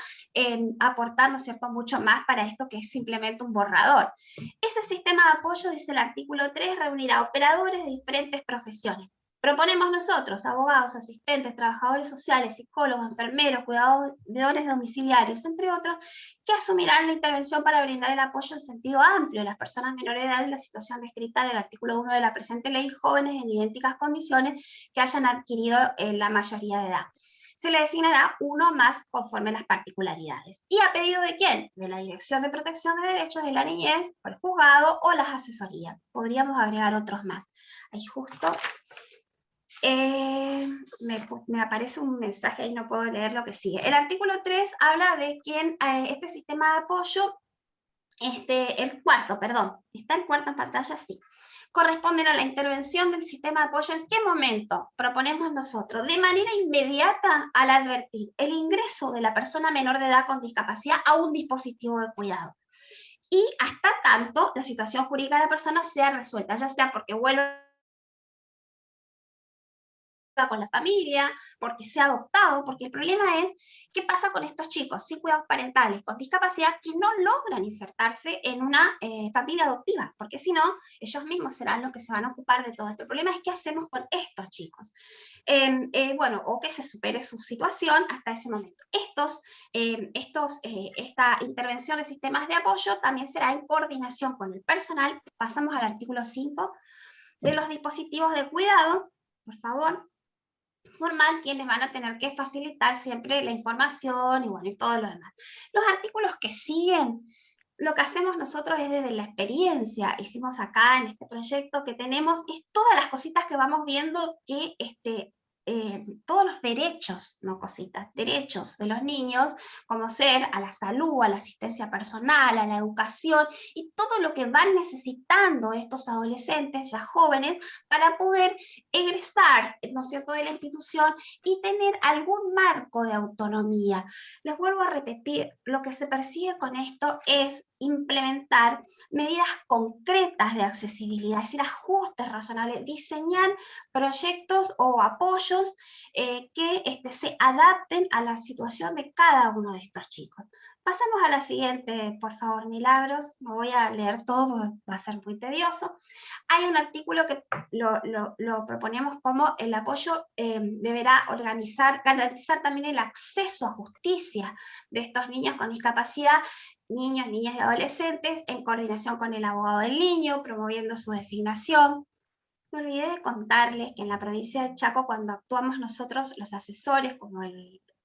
aportar, ¿no es cierto?, mucho más para esto que es simplemente un borrador. Ese sistema de apoyo, dice el artículo 3, reunirá operadores de diferentes profesiones. Proponemos nosotros, abogados, asistentes, trabajadores sociales, psicólogos, enfermeros, cuidadores domiciliarios, entre otros, que asumirán la intervención para brindar el apoyo en sentido amplio a las personas menores de edad en la situación descrita en el artículo 1 de la presente ley, jóvenes en idénticas condiciones que hayan adquirido la mayoría de edad. Se le designará uno más conforme a las particularidades. ¿Y a pedido de quién? De la Dirección de Protección de Derechos de la Niñez, o el juzgado, o las asesorías. Podríamos agregar otros más. Ahí justo... me aparece un mensaje y no puedo leer lo que sigue. El artículo 3 habla de quién, este sistema de apoyo, el cuarto, perdón, ¿está el cuarto en pantalla? Sí. Corresponden a la intervención del sistema de apoyo. ¿En qué momento proponemos nosotros? De manera inmediata al advertir el ingreso de la persona menor de edad con discapacidad a un dispositivo de cuidado. Y hasta tanto la situación jurídica de la persona sea resuelta, ya sea porque vuelve con la familia, porque sea adoptado, porque el problema es qué pasa con estos chicos sin cuidados parentales, con discapacidad, que no logran insertarse en una familia adoptiva, porque si no, ellos mismos serán los que se van a ocupar de todo esto. El problema es qué hacemos con estos chicos. Bueno, o que se supere su situación hasta ese momento. Esta intervención de sistemas de apoyo también será en coordinación con el personal. Pasamos al artículo 5 de los dispositivos de cuidado, por favor, formal, quienes van a tener que facilitar siempre la información y bueno, y todo lo demás. Los artículos que siguen, lo que hacemos nosotros es desde la experiencia, hicimos acá en este proyecto que tenemos, es todas las cositas que vamos viendo que todos los derechos, no cositas, derechos de los niños, como ser a la salud, a la asistencia personal, a la educación, y todo lo que van necesitando estos adolescentes, ya jóvenes, para poder egresar, ¿no es cierto?, de la institución y tener algún marco de autonomía. Les vuelvo a repetir, lo que se persigue con esto es implementar medidas concretas de accesibilidad, es decir, ajustes razonables, diseñar proyectos o apoyos que se adapten a la situación de cada uno de estos chicos. Pasamos a la siguiente, por favor, Milagros. No voy a leer todo porque va a ser muy tedioso. Hay un artículo que lo proponemos como el apoyo deberá garantizar también el acceso a justicia de estos niños con discapacidad, niños, niñas y adolescentes, en coordinación con el abogado del niño, promoviendo su designación. Me olvidé de contarles que en la provincia de Chaco, cuando actuamos nosotros, los asesores,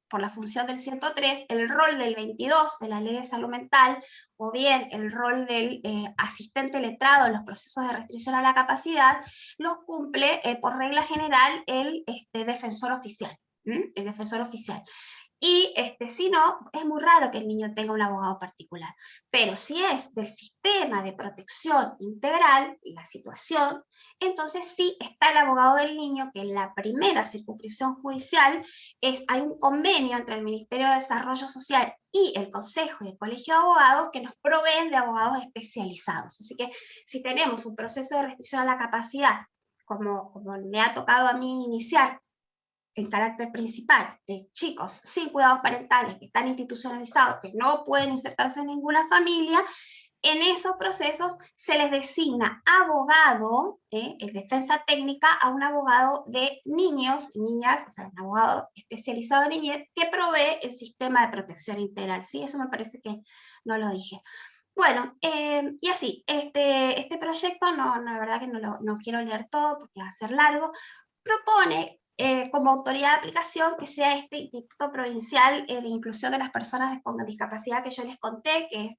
por la función del 103, el rol del 22 de la Ley de Salud Mental, o bien el rol del asistente letrado en los procesos de restricción a la capacidad, los cumple por regla general el defensor oficial. El defensor oficial. Y si no, es muy raro que el niño tenga un abogado particular. Pero si es del sistema de protección integral, la situación, entonces sí está el abogado del niño, que en la primera circunscripción judicial hay un convenio entre el Ministerio de Desarrollo Social y el Consejo y el Colegio de Abogados que nos proveen de abogados especializados. Así que si tenemos un proceso de restricción a la capacidad, como me ha tocado a mí iniciar, en carácter principal, de chicos sin cuidados parentales que están institucionalizados, que no pueden insertarse en ninguna familia, en esos procesos se les designa abogado, en defensa técnica, a un abogado de niños y niñas, o sea, un abogado especializado en niñez, que provee el sistema de protección integral. ¿Sí? Eso me parece que no lo dije. Bueno, y así, este proyecto, la verdad que no quiero leer todo porque va a ser largo, propone como autoridad de aplicación que sea este Instituto Provincial de Inclusión de las Personas con Discapacidad que yo les conté, que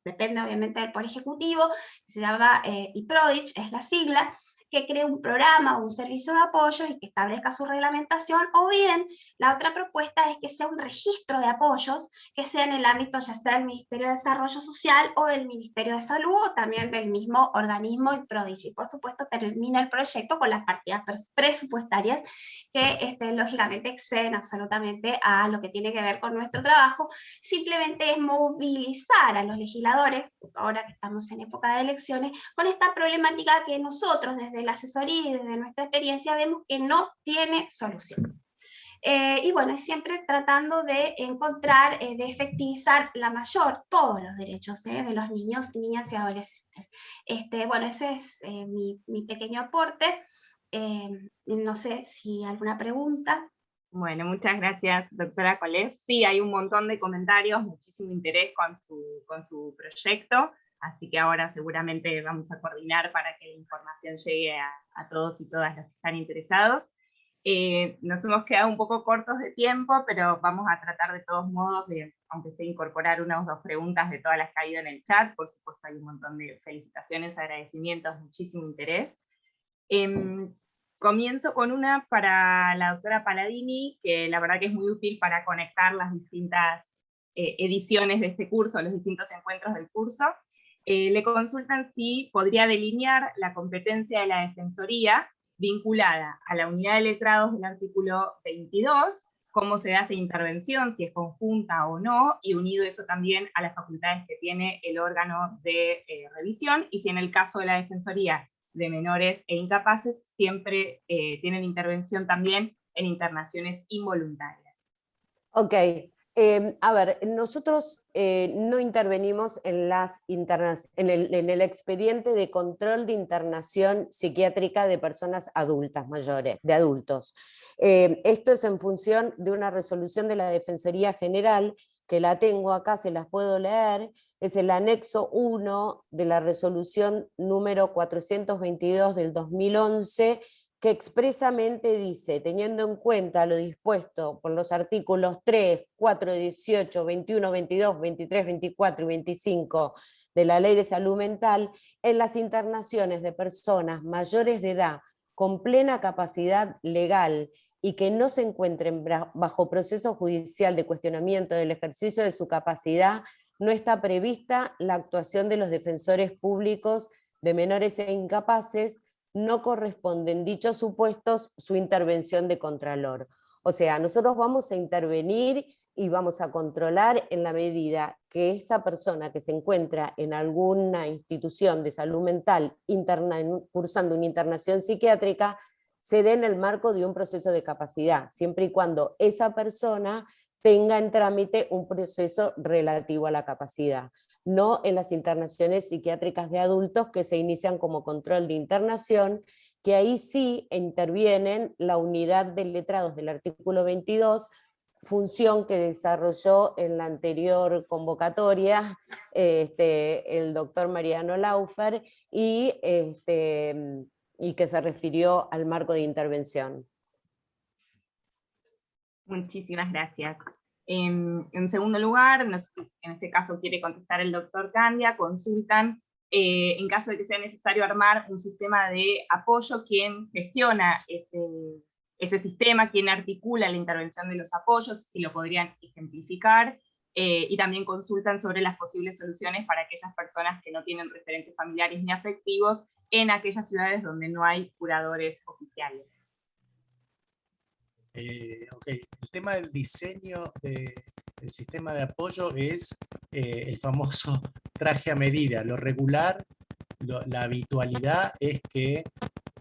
depende obviamente del Poder Ejecutivo, que se llama IPRODICH, es la sigla, que cree un programa o un servicio de apoyo y que establezca su reglamentación, o bien la otra propuesta es que sea un registro de apoyos que sea en el ámbito ya sea del Ministerio de Desarrollo Social o del Ministerio de Salud o también del mismo organismo IPRODICH. Y por supuesto termina el proyecto con las partidas presupuestarias que lógicamente exceden absolutamente a lo que tiene que ver con nuestro trabajo. Simplemente es movilizar a los legisladores, ahora que estamos en época de elecciones, con esta problemática que nosotros desde la asesoría y desde nuestra experiencia vemos que no tiene solución. Y bueno, siempre tratando de encontrar, de efectivizar todos los derechos de los niños, niñas y adolescentes. Bueno, ese es mi pequeño aporte. No sé si alguna pregunta. Bueno, muchas gracias, doctora Colef. Sí, hay un montón de comentarios, muchísimo interés con su proyecto, así que ahora seguramente vamos a coordinar para que la información llegue a todos y todas los que están interesados. Nos hemos quedado un poco cortos de tiempo, pero vamos a tratar de todos modos de, aunque sea, incorporar unas o dos preguntas de todas las que ha habido en el chat. Por supuesto hay un montón de felicitaciones, agradecimientos, muchísimo interés. Comienzo con una para la doctora Paladini, que la verdad que es muy útil para conectar las distintas ediciones de este curso, los distintos encuentros del curso. Le consultan si podría delinear la competencia de la Defensoría vinculada a la unidad de letrados del artículo 22, cómo se hace intervención, si es conjunta o no, y unido eso también a las facultades que tiene el órgano de revisión, y si en el caso de la Defensoría de menores e incapaces siempre tienen intervención también en internaciones involuntarias. Ok, a ver, nosotros no intervenimos en en el expediente de control de internación psiquiátrica de personas adultas mayores, de adultos. Esto es en función de una resolución de la Defensoría General, que la tengo acá, se las puedo leer, es el anexo 1 de la resolución número 422 del 2011, que expresamente dice, teniendo en cuenta lo dispuesto por los artículos 3, 4, 18, 21, 22, 23, 24 y 25 de la Ley de Salud Mental, en las internaciones de personas mayores de edad con plena capacidad legal y que no se encuentren bajo proceso judicial de cuestionamiento del ejercicio de su capacidad, no está prevista la actuación de los defensores públicos de menores e incapaces, no corresponde en dichos supuestos su intervención de contralor. O sea, nosotros vamos a intervenir y vamos a controlar en la medida que esa persona que se encuentra en alguna institución de salud mental cursando una internación psiquiátrica se dé en el marco de un proceso de capacidad, siempre y cuando esa persona tenga en trámite un proceso relativo a la capacidad, no en las internaciones psiquiátricas de adultos que se inician como control de internación, que ahí sí intervienen la unidad de letrados del artículo 22, función que desarrolló en la anterior convocatoria el doctor Mariano Laufer y que se refirió al marco de intervención. Muchísimas gracias. En segundo lugar, no sé si en este caso quiere contestar el doctor Candia, consultan en caso de que sea necesario armar un sistema de apoyo, quién gestiona ese sistema, quién articula la intervención de los apoyos, si lo podrían ejemplificar, y también consultan sobre las posibles soluciones para aquellas personas que no tienen referentes familiares ni afectivos en aquellas ciudades donde no hay curadores oficiales. Ok, el tema del diseño del sistema de apoyo es el famoso traje a medida. Lo regular, la habitualidad es que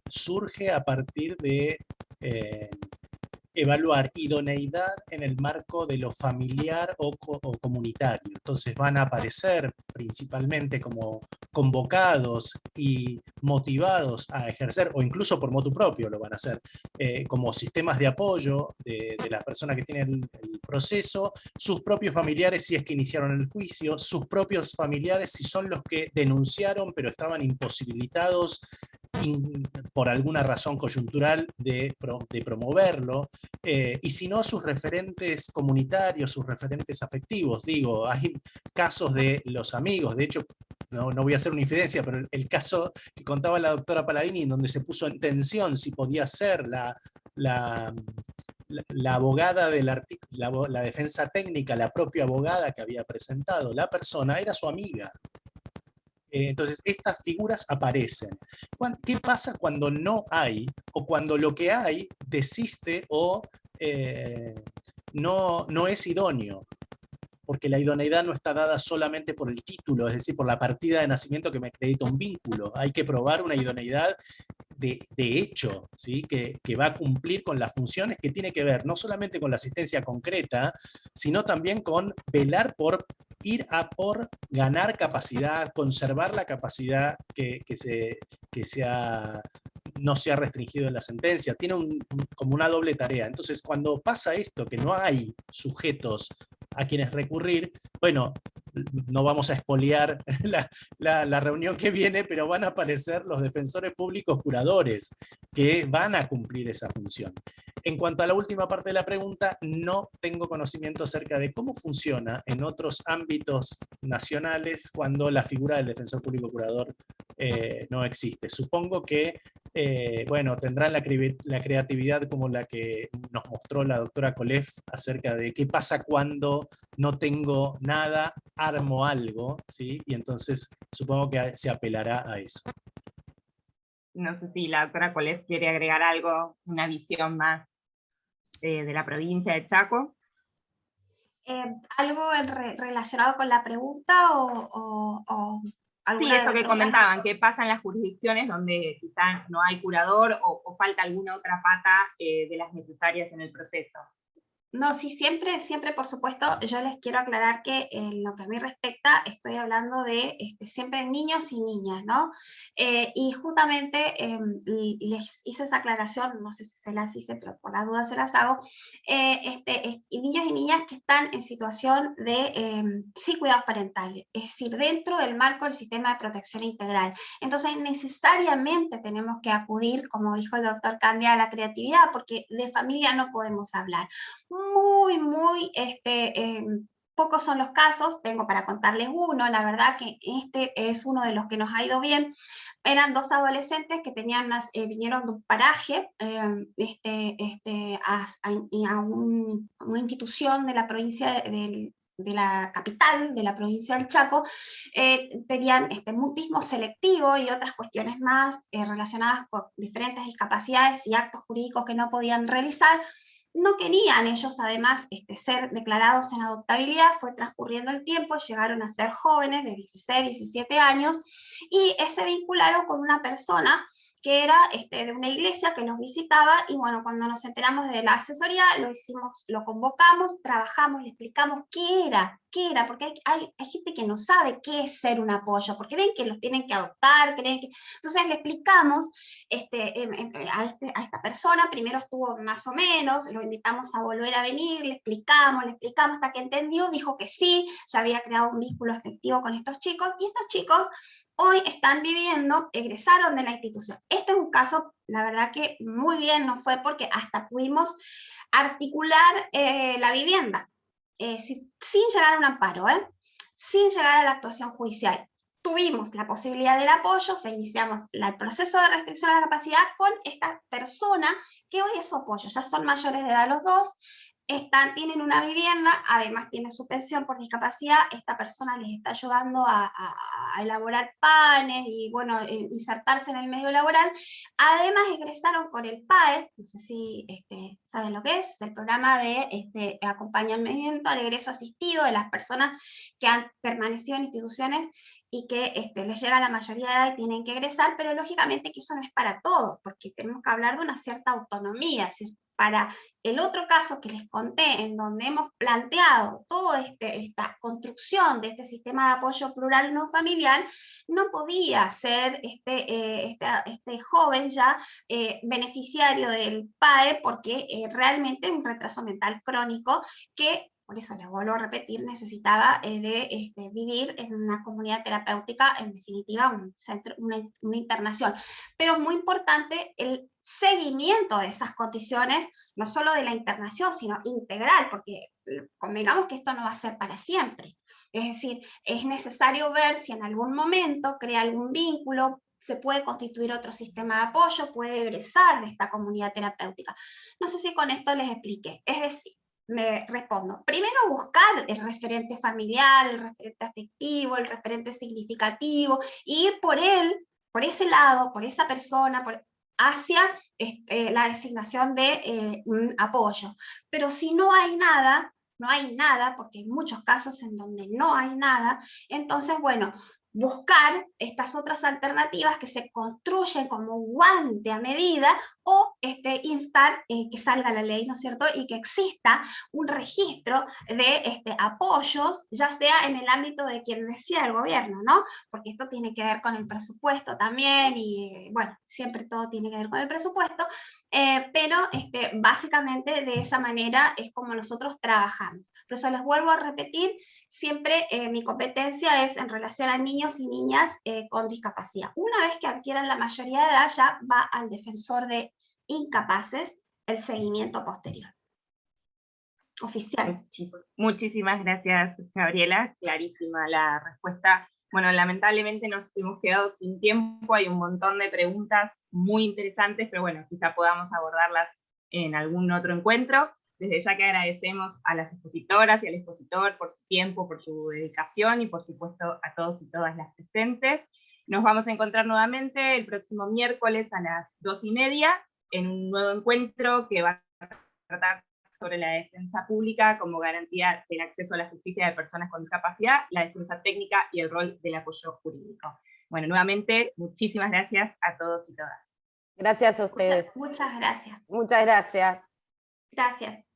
surge a partir de evaluar idoneidad en el marco de lo familiar o comunitario. Entonces van a aparecer principalmente como convocados y motivados a ejercer, o incluso por motu propio lo van a hacer, como sistemas de apoyo de la persona que tiene el proceso, sus propios familiares si es que iniciaron el juicio, sus propios familiares si son los que denunciaron pero estaban imposibilitados por alguna razón coyuntural de promoverlo, y si no sus referentes comunitarios, sus referentes afectivos. Digo, hay casos de los amigos, de hecho, no voy a hacer una infidencia, pero el caso que contaba la doctora Paladini, en donde se puso en tensión si podía ser la abogada del artículo, la defensa técnica, la propia abogada que había presentado la persona, era su amiga. Entonces, estas figuras aparecen. ¿Qué pasa cuando no hay, o cuando lo que hay desiste o no es idóneo? Porque la idoneidad no está dada solamente por el título, es decir, por la partida de nacimiento que me acredita un vínculo. Hay que probar una idoneidad de hecho, ¿sí? que va a cumplir con las funciones que tiene que ver no solamente con la asistencia concreta, sino también con velar por ir a por ganar capacidad, conservar la capacidad que no se ha restringido en la sentencia. Tiene como una doble tarea. Entonces, cuando pasa esto, que no hay sujetos a quienes recurrir, bueno, no vamos a expoliar la reunión que viene, pero van a aparecer los defensores públicos curadores que van a cumplir esa función. En cuanto a la última parte de la pregunta, no tengo conocimiento acerca de cómo funciona en otros ámbitos nacionales cuando la figura del defensor público curador no existe. Supongo que bueno, tendrán la creatividad como la que nos mostró la doctora Colef acerca de qué pasa cuando no tengo nada, armo algo, ¿sí? Y entonces supongo que se apelará a eso. No sé si la doctora Colef quiere agregar algo, una visión más de la provincia de Chaco. ¿Algo relacionado con la pregunta o Sí, eso que comentaban, que pasa en las jurisdicciones donde quizás no hay curador o falta alguna otra pata de las necesarias en el proceso. No, sí, siempre, siempre, por supuesto, yo les quiero aclarar que en lo que a mí respecta, estoy hablando de siempre niños y niñas, ¿no? Y justamente les hice esa aclaración, no sé si se las hice, pero por la duda se las hago, y niños y niñas que están en situación de sí cuidados parentales, es decir, dentro del marco del sistema de protección integral. Entonces, necesariamente tenemos que acudir, como dijo el doctor Candia, a la creatividad, porque de familia no podemos hablar. Muy, pocos son los casos, tengo para contarles uno, la verdad que este es uno de los que nos ha ido bien. Eran dos adolescentes que tenían vinieron de un paraje a una institución de la provincia de la capital, de la provincia del Chaco, tenían mutismo selectivo y otras cuestiones más relacionadas con diferentes discapacidades y actos jurídicos que no podían realizar. No querían ellos además ser declarados en adoptabilidad, fue transcurriendo el tiempo, llegaron a ser jóvenes de 16, 17 años y se vincularon con una persona que era de una iglesia que nos visitaba, y bueno, cuando nos enteramos de la asesoría, lo convocamos, trabajamos, le explicamos qué era, porque hay gente que no sabe qué es ser un apoyo, porque ven que los tienen que adoptar, entonces le explicamos a esta persona, primero estuvo más o menos, lo invitamos a volver a venir, le explicamos, hasta que entendió, dijo que sí, ya había creado un vínculo afectivo con estos chicos, y estos chicos hoy están viviendo, egresaron de la institución. Este es un caso, la verdad que muy bien nos fue, porque hasta pudimos articular la vivienda, sin llegar a un amparo, sin llegar a la actuación judicial. Tuvimos la posibilidad del apoyo, iniciamos el proceso de restricción a la capacidad con esta persona que hoy es su apoyo, ya son mayores de edad los dos, tienen una vivienda, además tienen su pensión por discapacidad, esta persona les está ayudando a elaborar panes y bueno, insertarse en el medio laboral. Además egresaron con el PAE, no sé si saben lo que es, el programa de acompañamiento al egreso asistido de las personas que han permanecido en instituciones y que les llega la mayoría de edad y tienen que egresar, pero lógicamente que eso no es para todos, porque tenemos que hablar de una cierta autonomía, es decir, para el otro caso que les conté, en donde hemos planteado toda esta construcción de este sistema de apoyo plural no familiar, no podía ser este joven ya beneficiario del PAE, porque realmente es un retraso mental crónico que, por eso les vuelvo a repetir, necesitaba de vivir en una comunidad terapéutica, en definitiva un centro, una internación. Pero muy importante el seguimiento de esas condiciones, no solo de la internación, sino integral, porque convengamos que esto no va a ser para siempre. Es decir, es necesario ver si en algún momento crea algún vínculo, se puede constituir otro sistema de apoyo, puede egresar de esta comunidad terapéutica. No sé si con esto les expliqué. Es decir, me respondo, primero buscar el referente familiar, el referente afectivo, el referente significativo, y ir por él, por ese lado, por esa persona, hacia la designación de un apoyo. Pero si no hay nada, porque hay muchos casos en donde no hay nada, entonces, bueno, buscar estas otras alternativas que se construyen como un guante a medida, o instar que salga la ley, ¿no es cierto? Y que exista un registro de apoyos, ya sea en el ámbito de quien decida el gobierno, ¿no? Porque esto tiene que ver con el presupuesto también, y bueno, siempre todo tiene que ver con el presupuesto, pero básicamente de esa manera es como nosotros trabajamos. Por eso les vuelvo a repetir, siempre mi competencia es en relación a niños y niñas con discapacidad. Una vez que adquieran la mayoría de edad, ya va al defensor de incapaces el seguimiento posterior. Oficial. Muchísimas gracias, Gabriela, clarísima la respuesta. Bueno, lamentablemente nos hemos quedado sin tiempo, hay un montón de preguntas muy interesantes, pero bueno, quizá podamos abordarlas en algún otro encuentro. Desde ya que agradecemos a las expositoras y al expositor por su tiempo, por su dedicación y por supuesto a todos y todas las presentes. Nos vamos a encontrar nuevamente el próximo miércoles a las 2:30 en un nuevo encuentro que va a tratar sobre la defensa pública como garantía del acceso a la justicia de personas con discapacidad, la defensa técnica y el rol del apoyo jurídico. Bueno, nuevamente, muchísimas gracias a todos y todas. Gracias a ustedes. Muchas gracias. Muchas gracias. Gracias.